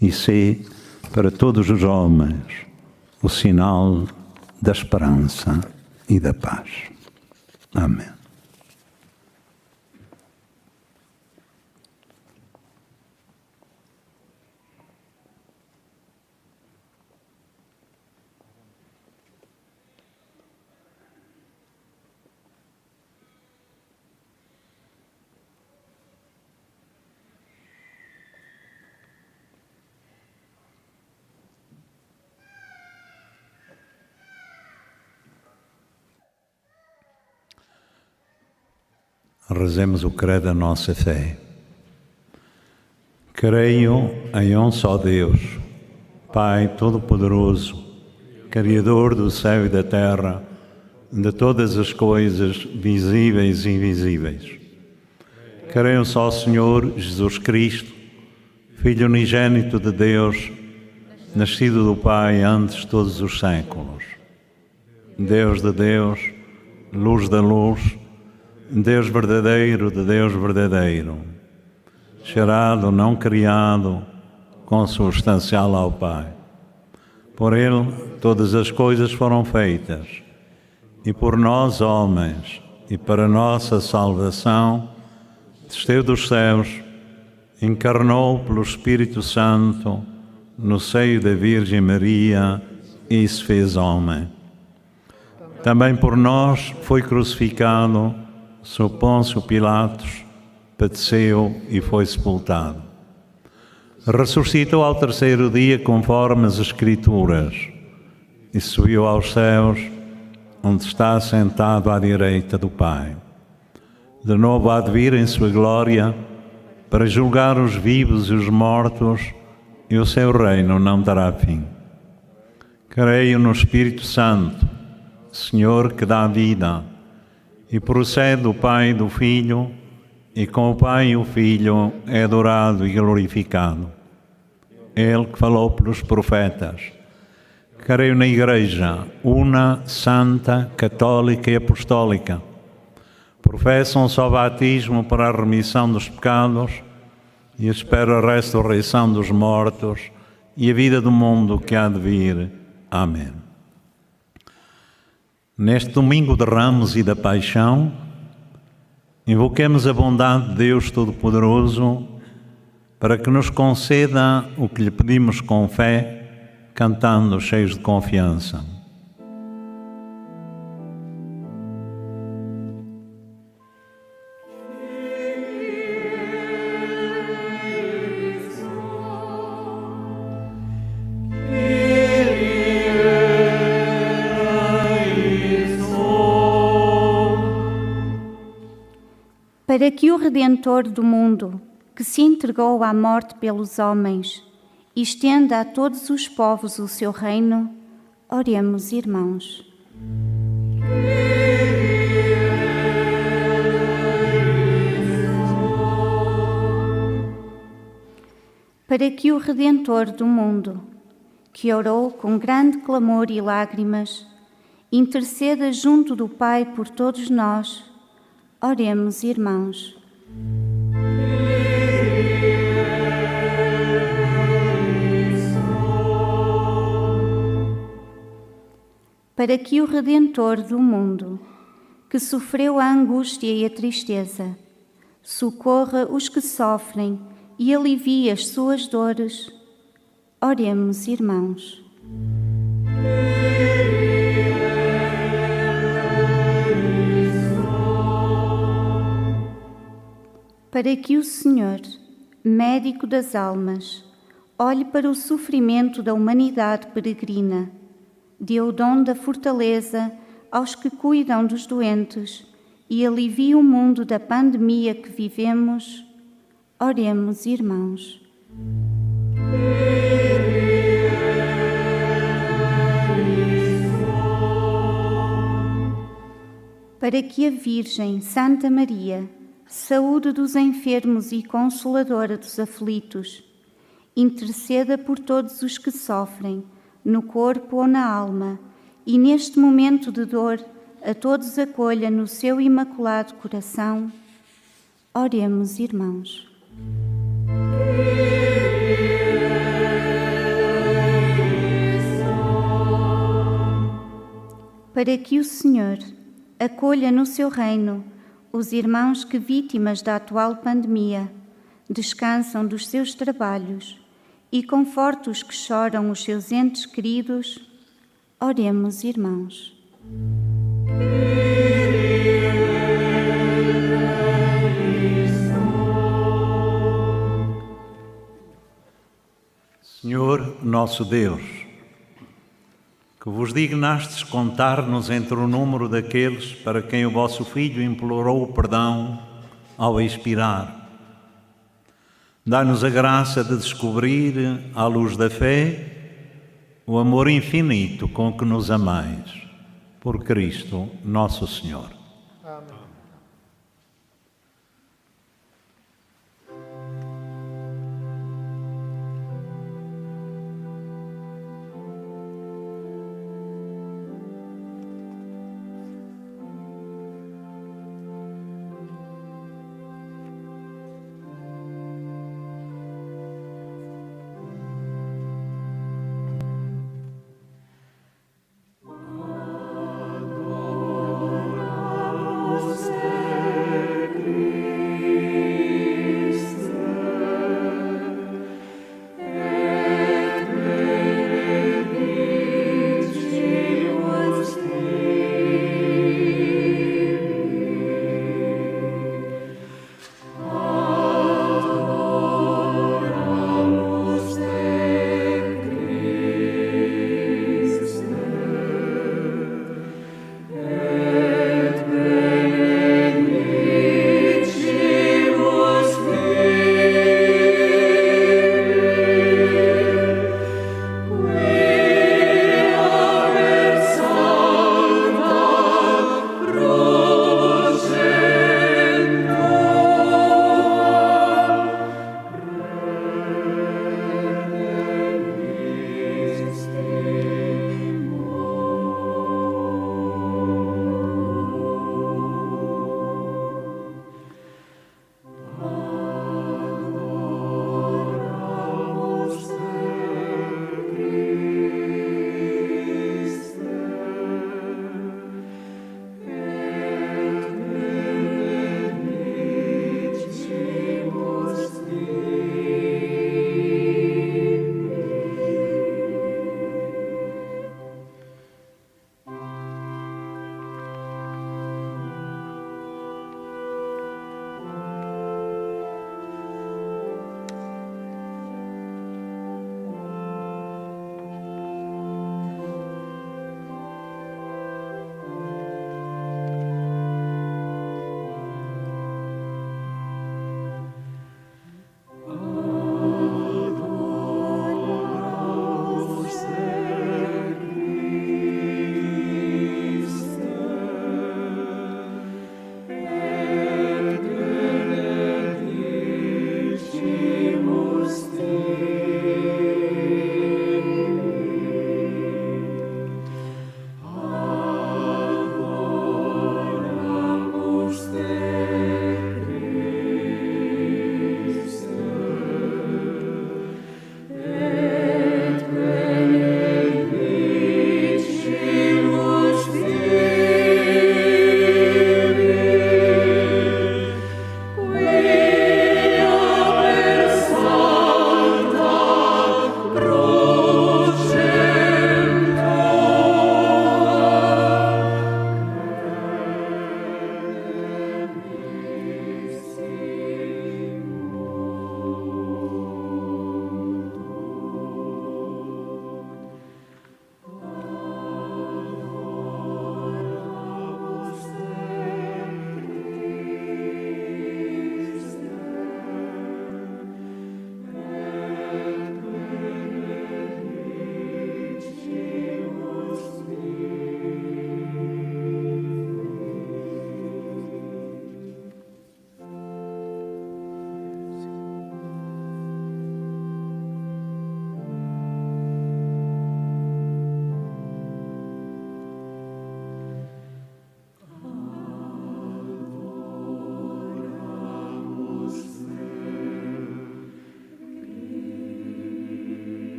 e sê para todos os homens o sinal da esperança e da paz. Amém. Rezemos o credo da nossa fé. Creio em um só Deus, Pai Todo-Poderoso, Criador do céu e da terra, de todas as coisas visíveis e invisíveis. Creio só, Senhor Jesus Cristo, Filho unigênito de Deus, nascido do Pai antes de todos os séculos. Deus de Deus, luz da luz, Deus verdadeiro de Deus verdadeiro, gerado, não criado, consubstancial ao Pai. Por Ele todas as coisas foram feitas, e por nós, homens, e para nossa salvação, desceu dos céus, encarnou pelo Espírito Santo no seio da Virgem Maria e se fez homem. Também por nós foi crucificado sob Pôncio Pilatos, padeceu e foi sepultado. Ressuscitou ao terceiro dia conforme as Escrituras e subiu aos céus, onde está sentado à direita do Pai. De novo há de vir em sua glória para julgar os vivos e os mortos, e o seu reino não terá fim. Creio no Espírito Santo, Senhor que dá vida, e procede do Pai e do Filho, e com o Pai e o Filho é adorado e glorificado. Ele que falou pelos profetas. Creio na Igreja, una, santa, católica e apostólica. Professo um só batismo para a remissão dos pecados e espero a ressurreição dos mortos e a vida do mundo que há de vir. Amém. Neste domingo de Ramos e da Paixão, invoquemos a bondade de Deus Todo-Poderoso para que nos conceda o que lhe pedimos com fé, cantando cheios de confiança. Para que o Redentor do mundo, que se entregou à morte pelos homens, estenda a todos os povos o seu reino, oremos, irmãos. Para que o Redentor do mundo, que orou com grande clamor e lágrimas, interceda junto do Pai por todos nós, oremos, irmãos. Para que o Redentor do mundo, que sofreu a angústia e a tristeza, socorra os que sofrem e alivie as suas dores, oremos, irmãos. Para que o Senhor, médico das almas, olhe para o sofrimento da humanidade peregrina, dê o dom da fortaleza aos que cuidam dos doentes e alivie o mundo da pandemia que vivemos, oremos, irmãos. Para que a Virgem Santa Maria, saúde dos enfermos e consoladora dos aflitos, interceda por todos os que sofrem, no corpo ou na alma, e neste momento de dor, a todos acolha no seu imaculado coração. Oremos, irmãos. Para que o Senhor acolha no seu reino os irmãos que, vítimas da atual pandemia, descansam dos seus trabalhos e conforte os que choram os seus entes queridos, oremos, irmãos. Senhor nosso Deus, que vos dignastes contar-nos entre o número daqueles para quem o vosso Filho implorou o perdão ao expirar. Dá-nos a graça de descobrir, à luz da fé, o amor infinito com que nos amais. Por Cristo, nosso Senhor. Amém.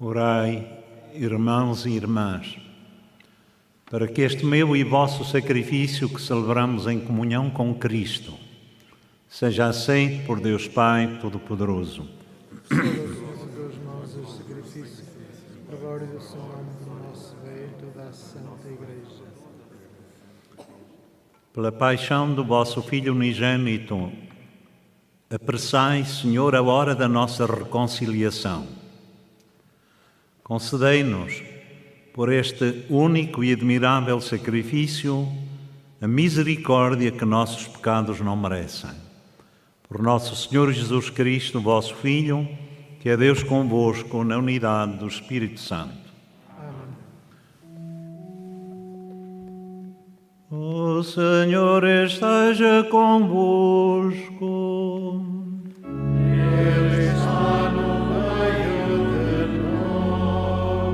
Orai, irmãos e irmãs, para que este meu e vosso sacrifício que celebramos em comunhão com Cristo seja aceito por Deus Pai Todo-Poderoso. Deus nosso sacrifício, para a glória do seu nome, do nosso bem e toda a Santa Igreja. Pela paixão do vosso Filho unigênito, apressai, Senhor, a hora da nossa reconciliação. Concedei-nos por este único e admirável sacrifício, a misericórdia que nossos pecados não merecem. Por nosso Senhor Jesus Cristo, vosso Filho, que é Deus convosco na unidade do Espírito Santo. O Senhor esteja convosco. Ele está no meio de nós.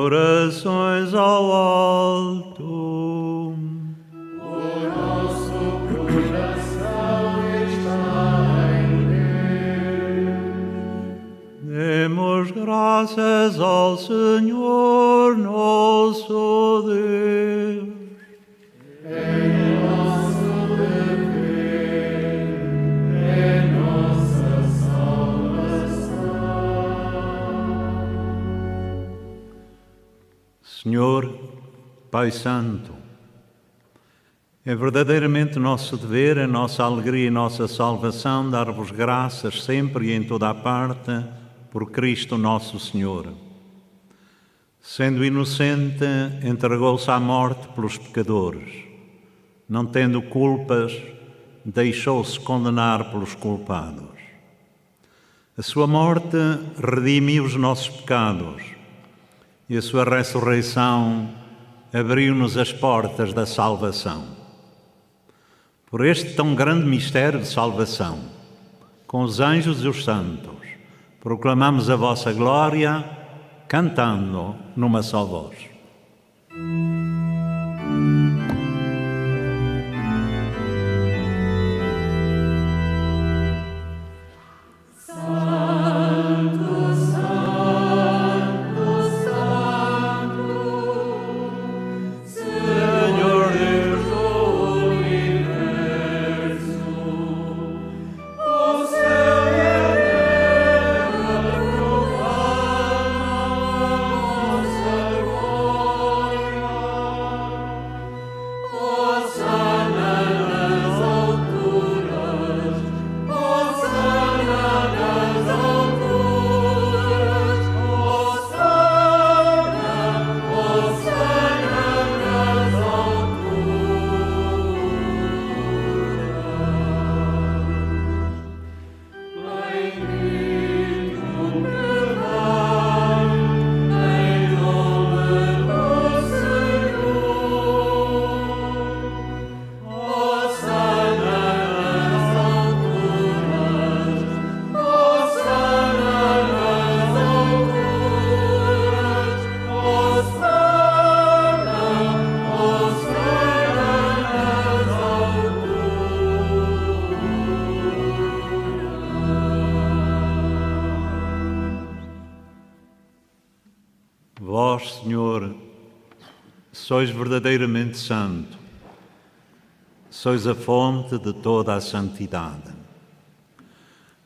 Orações ao alto. O nosso coração está em Deus. Demos graças ao Senhor nosso Deus. É nosso dever, é nossa salvação. Senhor, Pai Santo, é verdadeiramente nosso dever, é nossa alegria e nossa salvação dar-vos graças sempre e em toda a parte por Cristo nosso Senhor. Sendo inocente, entregou-se à morte pelos pecadores. Não tendo culpas, deixou-se condenar pelos culpados. A sua morte redimiu os nossos pecados e a sua ressurreição abriu-nos as portas da salvação. Por este tão grande mistério de salvação, com os anjos e os santos, proclamamos a vossa glória, cantando numa só voz. Vós, Senhor, sois verdadeiramente santo, sois a fonte de toda a santidade.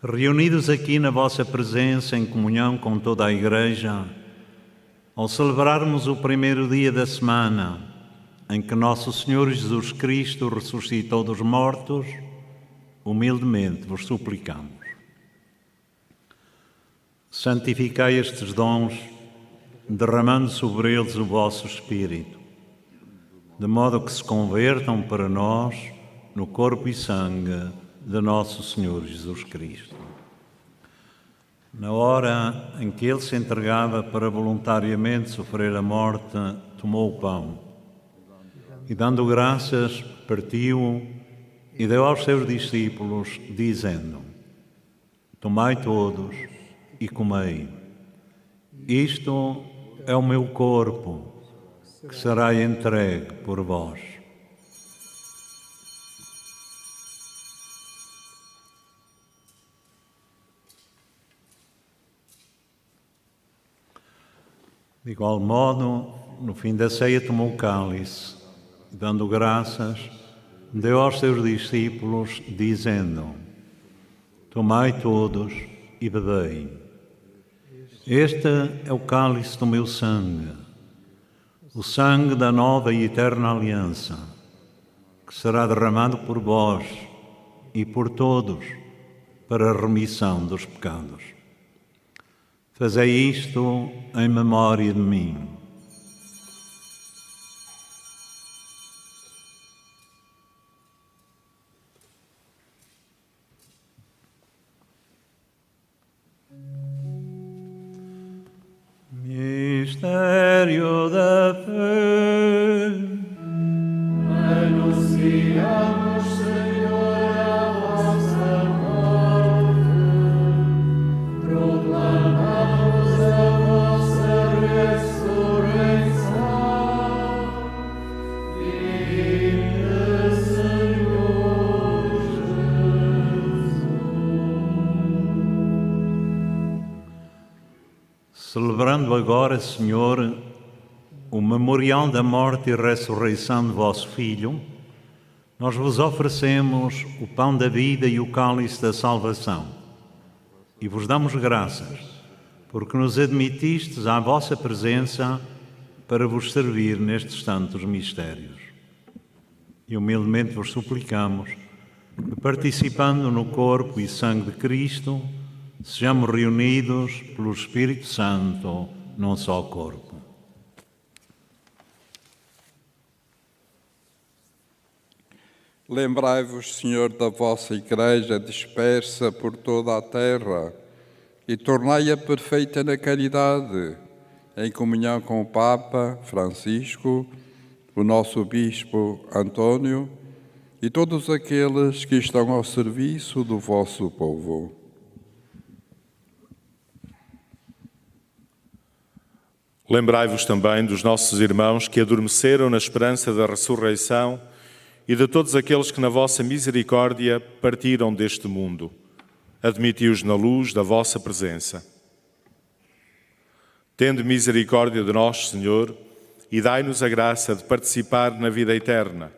Reunidos aqui na vossa presença, em comunhão com toda a Igreja, ao celebrarmos o primeiro dia da semana em que nosso Senhor Jesus Cristo ressuscitou dos mortos, humildemente vos suplicamos. Santificai estes dons, derramando sobre eles o vosso Espírito, de modo que se convertam para nós no corpo e sangue de nosso Senhor Jesus Cristo. Na hora em que ele se entregava para voluntariamente sofrer a morte, tomou o pão e, dando graças, partiu-o e deu aos seus discípulos, dizendo: Tomai todos e comei. Isto é o meu corpo, que será entregue por vós. De igual modo, no fim da ceia tomou o cálice, e, dando graças, deu aos seus discípulos, dizendo: Tomai todos e bebei. Este é o cálice do meu sangue, o sangue da nova e eterna aliança, que será derramado por vós e por todos para a remissão dos pecados. Fazei isto em memória de mim. mistério da fé. Anunciamos, Senhor, a vossa morte, proclamamos a vossa ressurreição. Vinda, Senhor Jesus. Celebrando agora, Senhor, o memorial da morte e ressurreição de vosso Filho, nós vos oferecemos o pão da vida e o cálice da salvação e vos damos graças, porque nos admitistes à vossa presença para vos servir nestes santos mistérios. E humildemente vos suplicamos que, participando no corpo e sangue de Cristo, sejamos reunidos pelo Espírito Santo num só corpo. Lembrai-vos, Senhor, da vossa Igreja dispersa por toda a terra e tornai-a perfeita na caridade, em comunhão com o Papa Francisco, o nosso Bispo Antônio e todos aqueles que estão ao serviço do vosso povo. Lembrai-vos também dos nossos irmãos que adormeceram na esperança da ressurreição e de todos aqueles que na vossa misericórdia partiram deste mundo. Admiti-os na luz da vossa presença. Tende misericórdia de nós, Senhor, e dai-nos a graça de participar na vida eterna.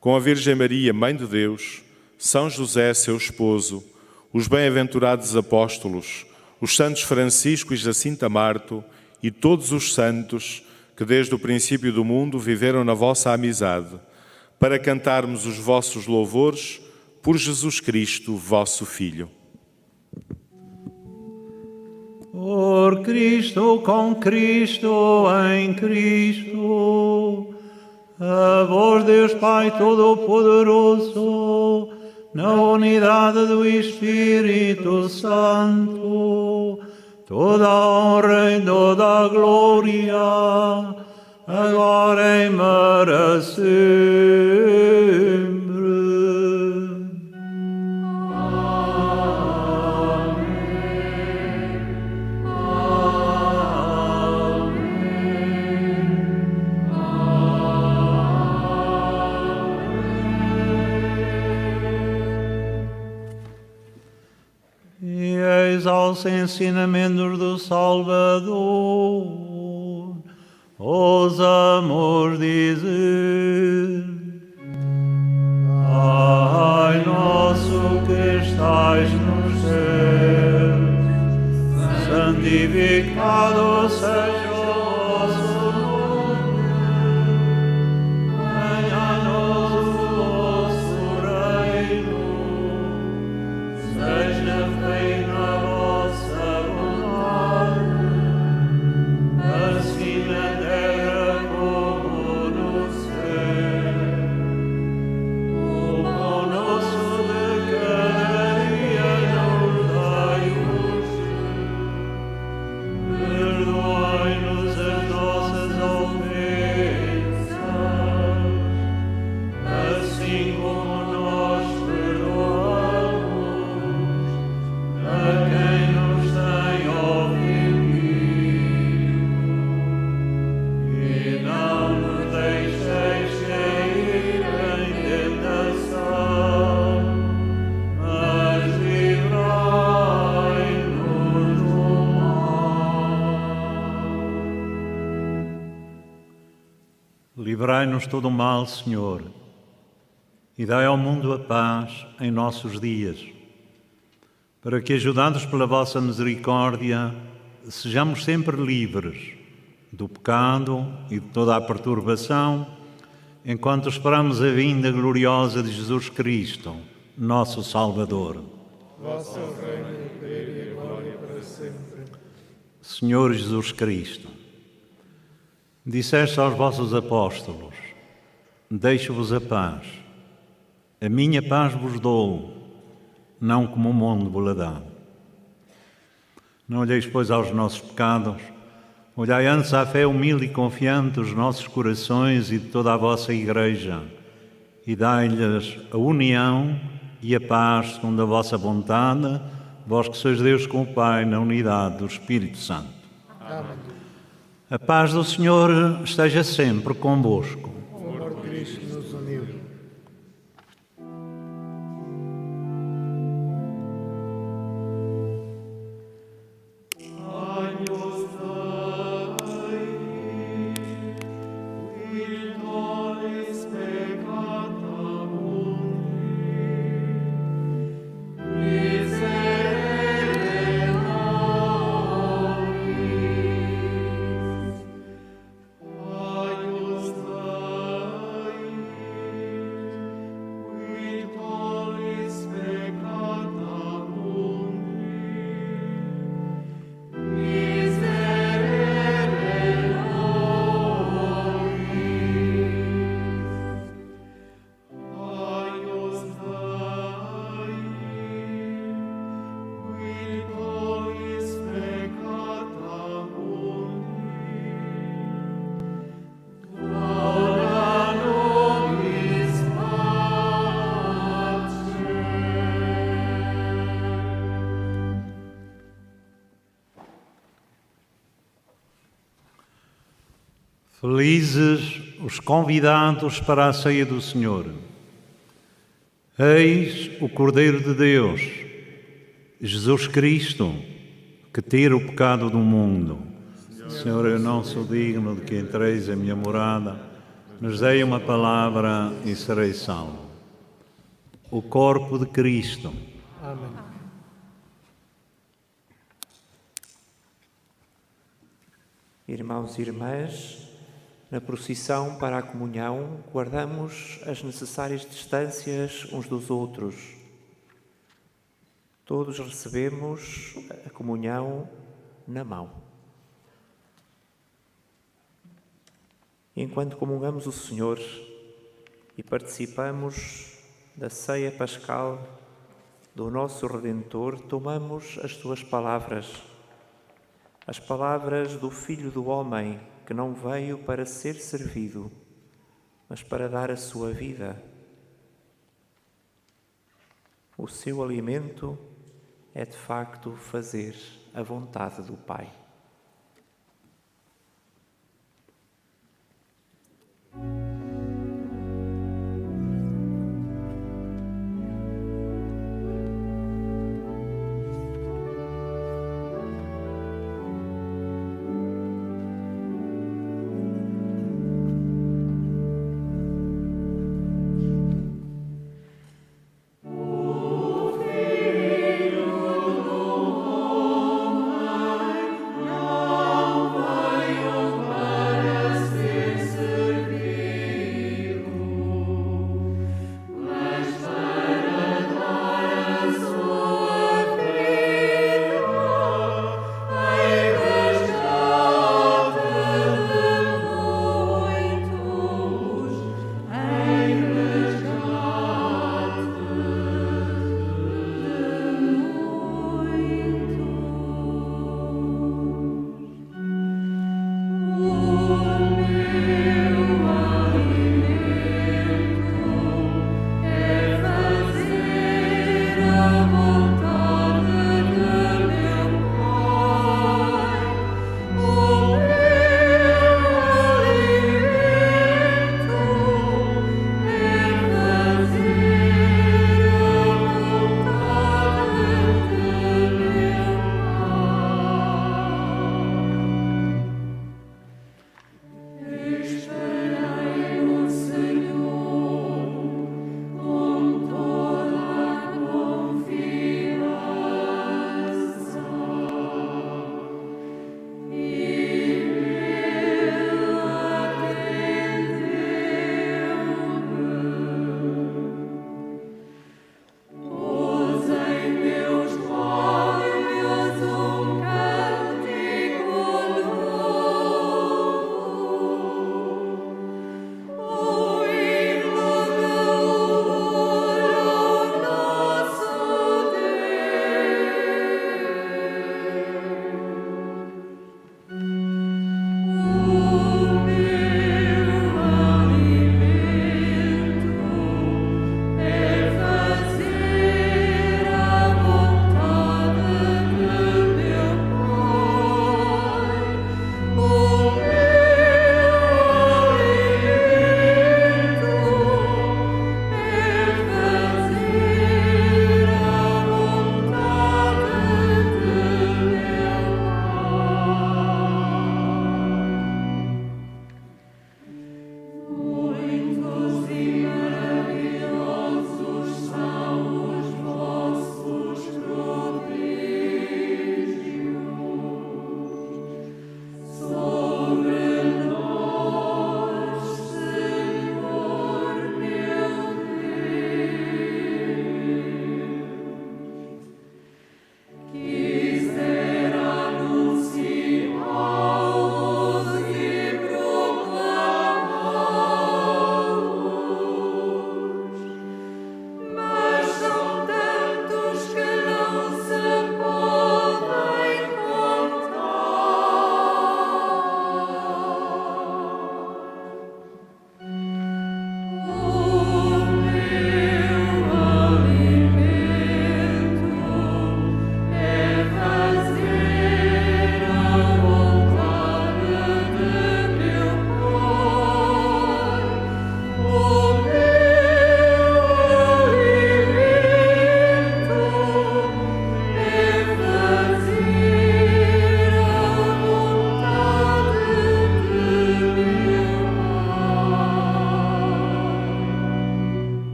Com a Virgem Maria, Mãe de Deus, São José, seu esposo, os bem-aventurados apóstolos, os santos Francisco e Jacinta Marto e todos os santos que desde o princípio do mundo viveram na vossa amizade, para cantarmos os vossos louvores por Jesus Cristo, vosso Filho. Por Cristo, com Cristo, em Cristo, a vós, Deus Pai Todo-Poderoso, na unidade do Espírito Santo, toda a honra e toda a glória, agora e para sempre. E eis aos ensinamentos do Salvador, ousamos dizer: Pai nosso que estais nos céus, santificado seja o vosso nome, venha a nós o vosso reino, seja feita a vossa vontade, assim na terra como no céu. O pão nosso de cada dia nos dai hoje. Perdoai-nos as nossas ofensas, assim como nós perdoamos a quem nos tem ofendido. E não nos deixeis cair em tentação, mas livrai-nos do mal. Livrai-nos todo o mal, Senhor, e dai ao mundo a paz em nossos dias, para que, ajudados pela vossa misericórdia, sejamos sempre livres do pecado e de toda a perturbação, enquanto esperamos a vinda gloriosa de Jesus Cristo, nosso Salvador. Vosso reino, poder e glória para sempre. Senhor Jesus Cristo, disseste aos vossos apóstolos: deixo-vos a paz, a minha paz vos dou, não como o mundo vos dá. Não olheis, pois, aos nossos pecados, Olhai antes à fé humilde e confiante dos nossos corações e de toda a vossa Igreja, e dai-lhes a união e a paz segundo a vossa vontade, vós que sois Deus com o Pai, na unidade do Espírito Santo. Amém. A paz do Senhor esteja sempre convosco. O amor de Cristo nos uniu. Felizes os convidados para a ceia do Senhor. Eis o Cordeiro de Deus, Jesus Cristo, que tira o pecado do mundo. Senhor, eu não sou digno de que entreis em minha morada, mas dei uma palavra e serei salvo. O corpo de Cristo. Amém. Irmãos e irmãs, na procissão para a comunhão, guardamos as necessárias distâncias uns dos outros. Todos recebemos a comunhão na mão. Enquanto comungamos o Senhor e participamos da ceia pascal do nosso Redentor, tomamos as suas palavras, as palavras do Filho do Homem, que não veio para ser servido, mas para dar a sua vida. O seu alimento é, de facto, fazer a vontade do Pai. O Filho do Homem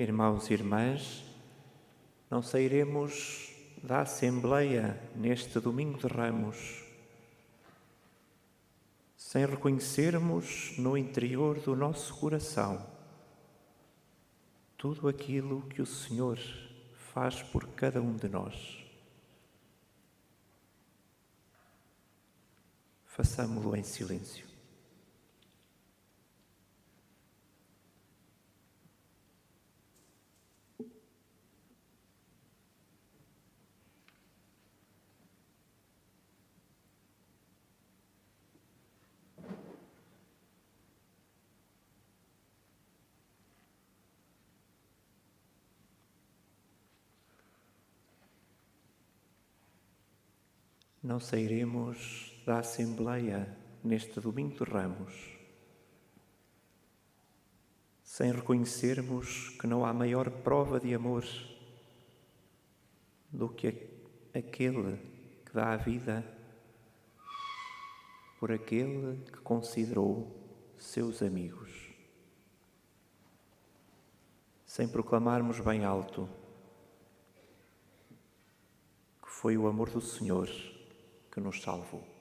Irmãos e irmãs, não sairemos da Assembleia neste Domingo de Ramos sem reconhecermos no interior do nosso coração tudo aquilo que o Senhor faz por cada um de nós. Façamo-lo em silêncio. Não sairemos da Assembleia neste Domingo de Ramos sem reconhecermos que não há maior prova de amor do que aquele que dá a vida por aquele que considerou seus amigos. Sem proclamarmos bem alto que foi o amor do Senhor que nos salvou.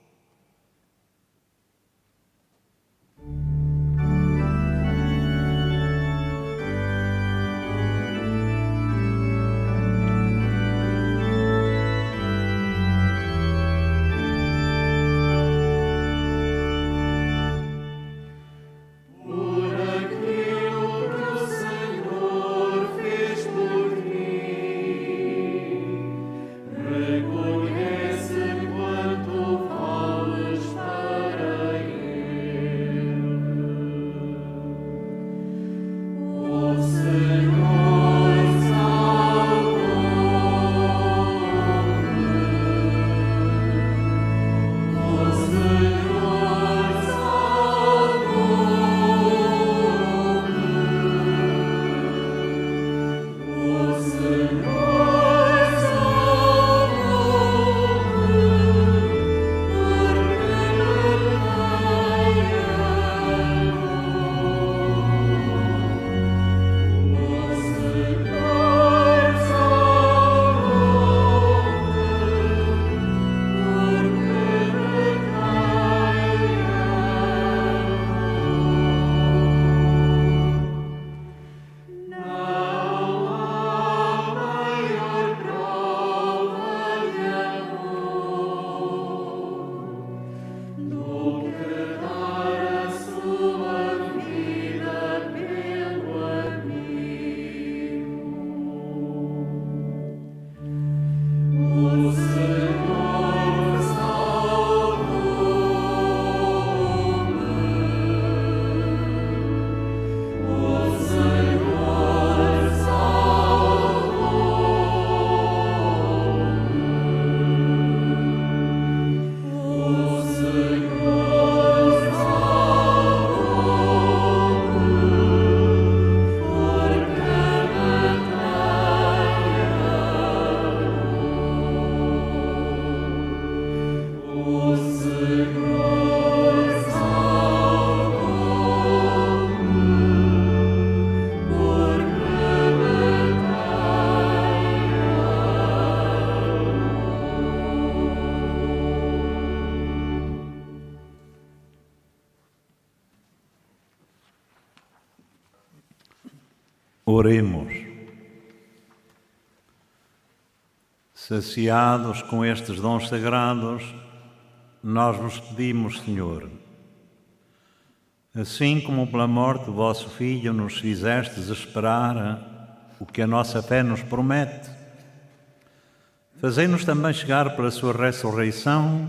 Oremos. Saciados com estes dons sagrados, nós vos pedimos, Senhor, assim como pela morte do vosso Filho nos fizestes esperar o que a nossa fé nos promete, fazei-nos também chegar pela sua ressurreição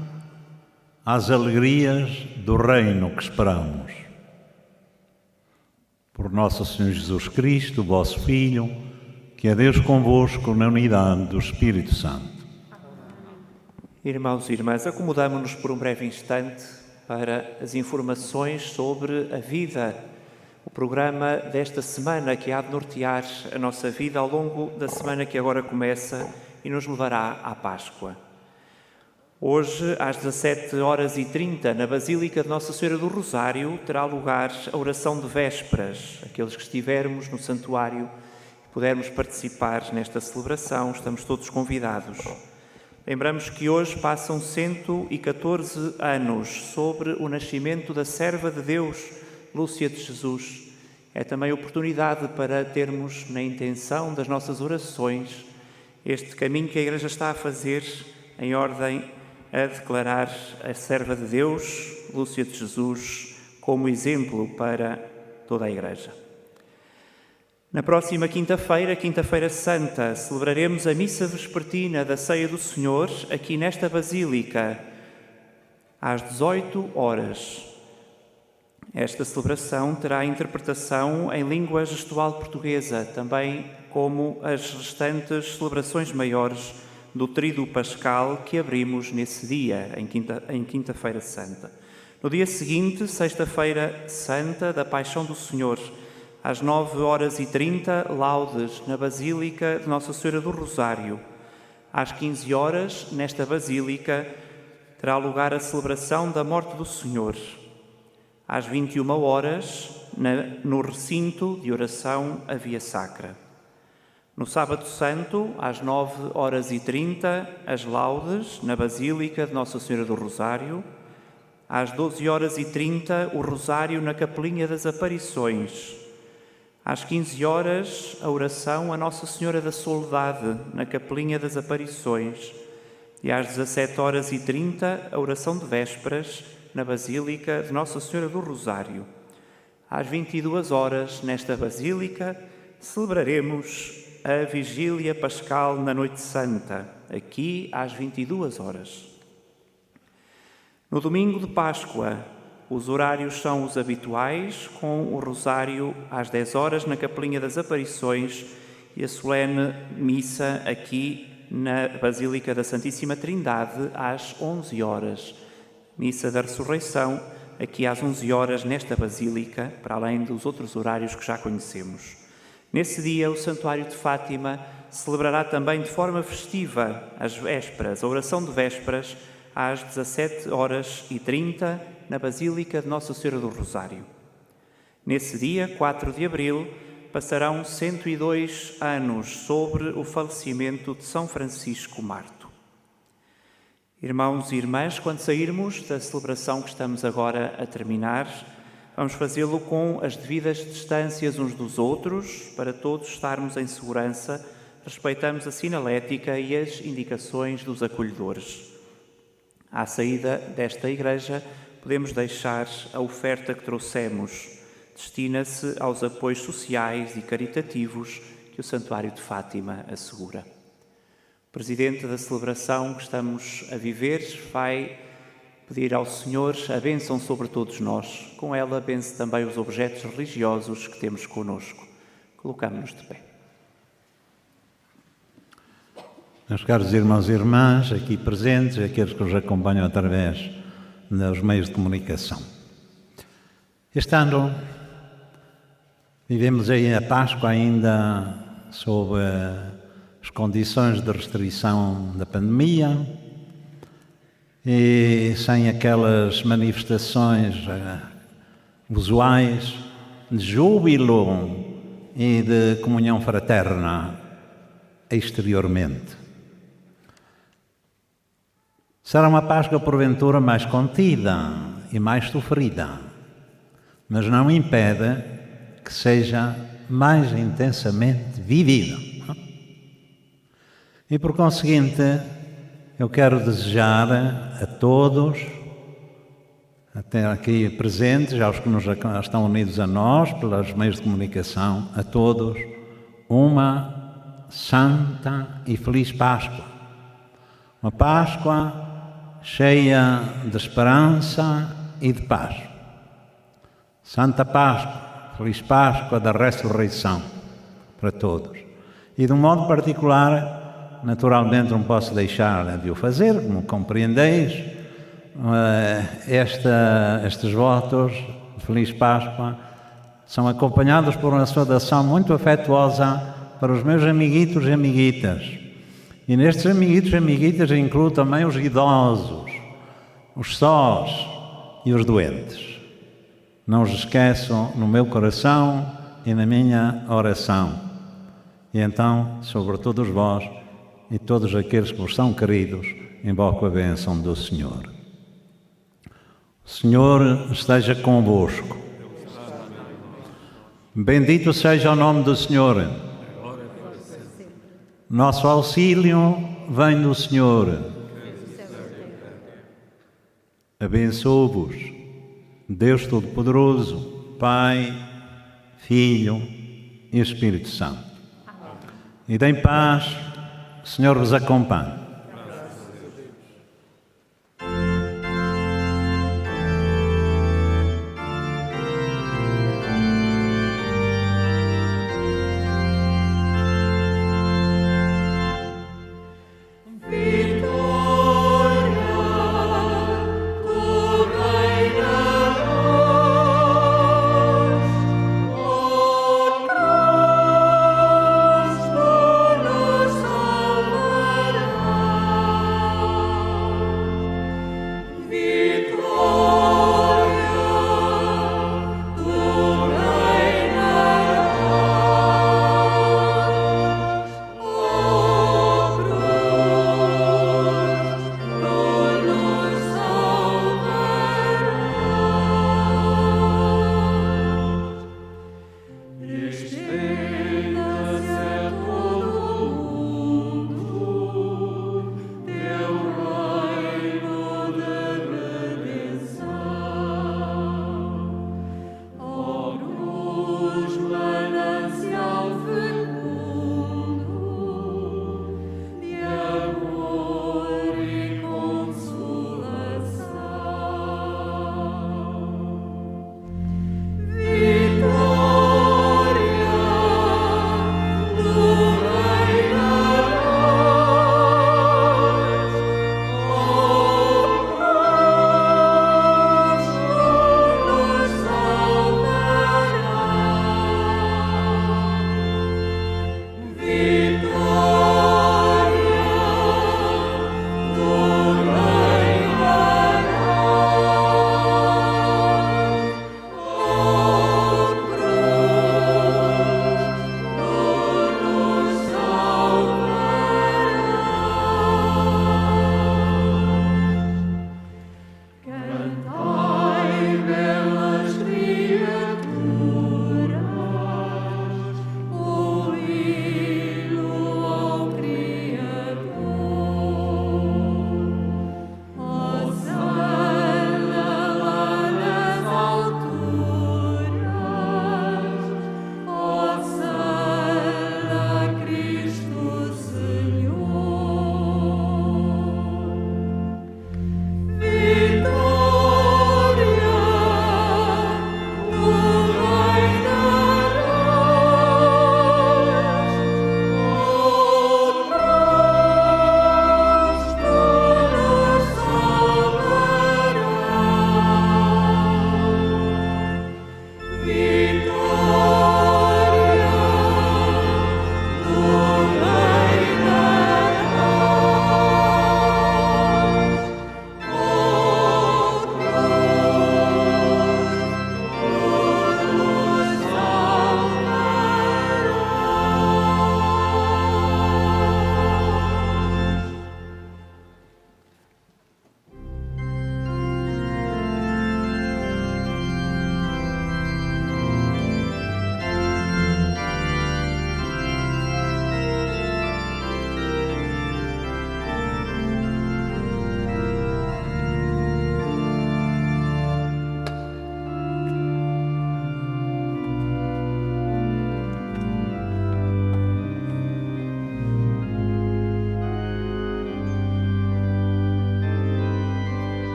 às alegrias do reino que esperamos. Por nosso Senhor Jesus Cristo, vosso Filho, que é Deus convosco na unidade do Espírito Santo. Irmãos e irmãs, acomodamo-nos por um breve instante para as informações sobre a vida, o programa desta semana que há de nortear a nossa vida ao longo da semana que agora começa e nos levará à Páscoa. Hoje, às 17h30, na Basílica de Nossa Senhora do Rosário, terá lugar a oração de vésperas. Aqueles que estivermos no santuário pudermos participar nesta celebração, estamos todos convidados. Lembramos que hoje passam 114 anos sobre o nascimento da serva de Deus, Lúcia de Jesus. É também oportunidade para termos na intenção das nossas orações este caminho que a Igreja está a fazer em ordem a declarar a serva de Deus, Lúcia de Jesus, como exemplo para toda a Igreja. Na próxima quinta-feira, Quinta-feira Santa, celebraremos a missa vespertina da Ceia do Senhor, aqui nesta Basílica, às 18 horas. Esta celebração terá interpretação em língua gestual portuguesa, também como as restantes celebrações maiores do Tríduo Pascal que abrimos nesse dia, em Quinta-feira Santa. No dia seguinte, Sexta-feira Santa da Paixão do Senhor, às 9h30, laudes na Basílica de Nossa Senhora do Rosário. Às 15 horas, nesta Basílica, terá lugar a celebração da morte do Senhor. Às 21 horas, no recinto de oração, a Via Sacra. No Sábado Santo, às 9h30, as laudes na Basílica de Nossa Senhora do Rosário. Às 12h30, o Rosário na Capelinha das Aparições. Às 15 horas, a oração a Nossa Senhora da Soledade, na Capelinha das Aparições. E às 17h30, a oração de Vésperas, na Basílica de Nossa Senhora do Rosário. Às 22 horas, nesta Basílica, celebraremos a Vigília Pascal na Noite Santa, aqui às 22 horas. No domingo de Páscoa, os horários são os habituais, com o Rosário às 10 horas na Capelinha das Aparições e a solene missa aqui na Basílica da Santíssima Trindade às 11 horas. Missa da Ressurreição aqui às 11 horas nesta Basílica, para além dos outros horários que já conhecemos. Nesse dia, o Santuário de Fátima celebrará também de forma festiva as vésperas, a oração de vésperas, às 17h30, na Basílica de Nossa Senhora do Rosário. Nesse dia, 4 de abril, passarão 102 anos sobre o falecimento de São Francisco Marto. Irmãos e irmãs, quando sairmos da celebração que estamos agora a terminar, vamos fazê-lo com as devidas distâncias uns dos outros, para todos estarmos em segurança, respeitamos a sinalética e as indicações dos acolhedores. À saída desta igreja, podemos deixar a oferta que trouxemos. Destina-se aos apoios sociais e caritativos que o Santuário de Fátima assegura. O Presidente da celebração que estamos a viver vai pedir ao Senhor a bênção sobre todos nós. Com ela, benze também os objetos religiosos que temos connosco. Colocamos-nos de pé. Meus caros irmãos e irmãs, aqui presentes, aqueles que nos acompanham através dos meios de comunicação. Este ano vivemos aí a Páscoa ainda sob as condições de restrição da pandemia e sem aquelas manifestações usuais de júbilo e de comunhão fraterna exteriormente. Será uma Páscoa, porventura, mais contida e mais sofrida, mas não impede que seja mais intensamente vivida. E, por conseguinte, eu quero desejar a todos, até aqui presentes, aos que estão unidos a nós, pelos meios de comunicação, a todos, uma santa e feliz Páscoa. Uma Páscoa cheia de esperança e de paz. Santa Páscoa, feliz Páscoa da ressurreição para todos. E de um modo particular, naturalmente não posso deixar de o fazer, como compreendeis, estes votos de feliz Páscoa são acompanhados por uma saudação muito afetuosa para os meus amiguitos e amiguitas. E nestes amiguitos e amiguitas incluo também os idosos, os sós e os doentes. Não os esqueço no meu coração e na minha oração. E então, sobre todos vós e todos aqueles que vos são queridos, invoco a bênção do Senhor. O Senhor esteja convosco. Bendito seja o nome do Senhor. Nosso auxílio vem do Senhor. Abençoo-vos, Deus Todo-Poderoso, Pai, Filho e Espírito Santo. E deem paz, o Senhor vos acompanhe.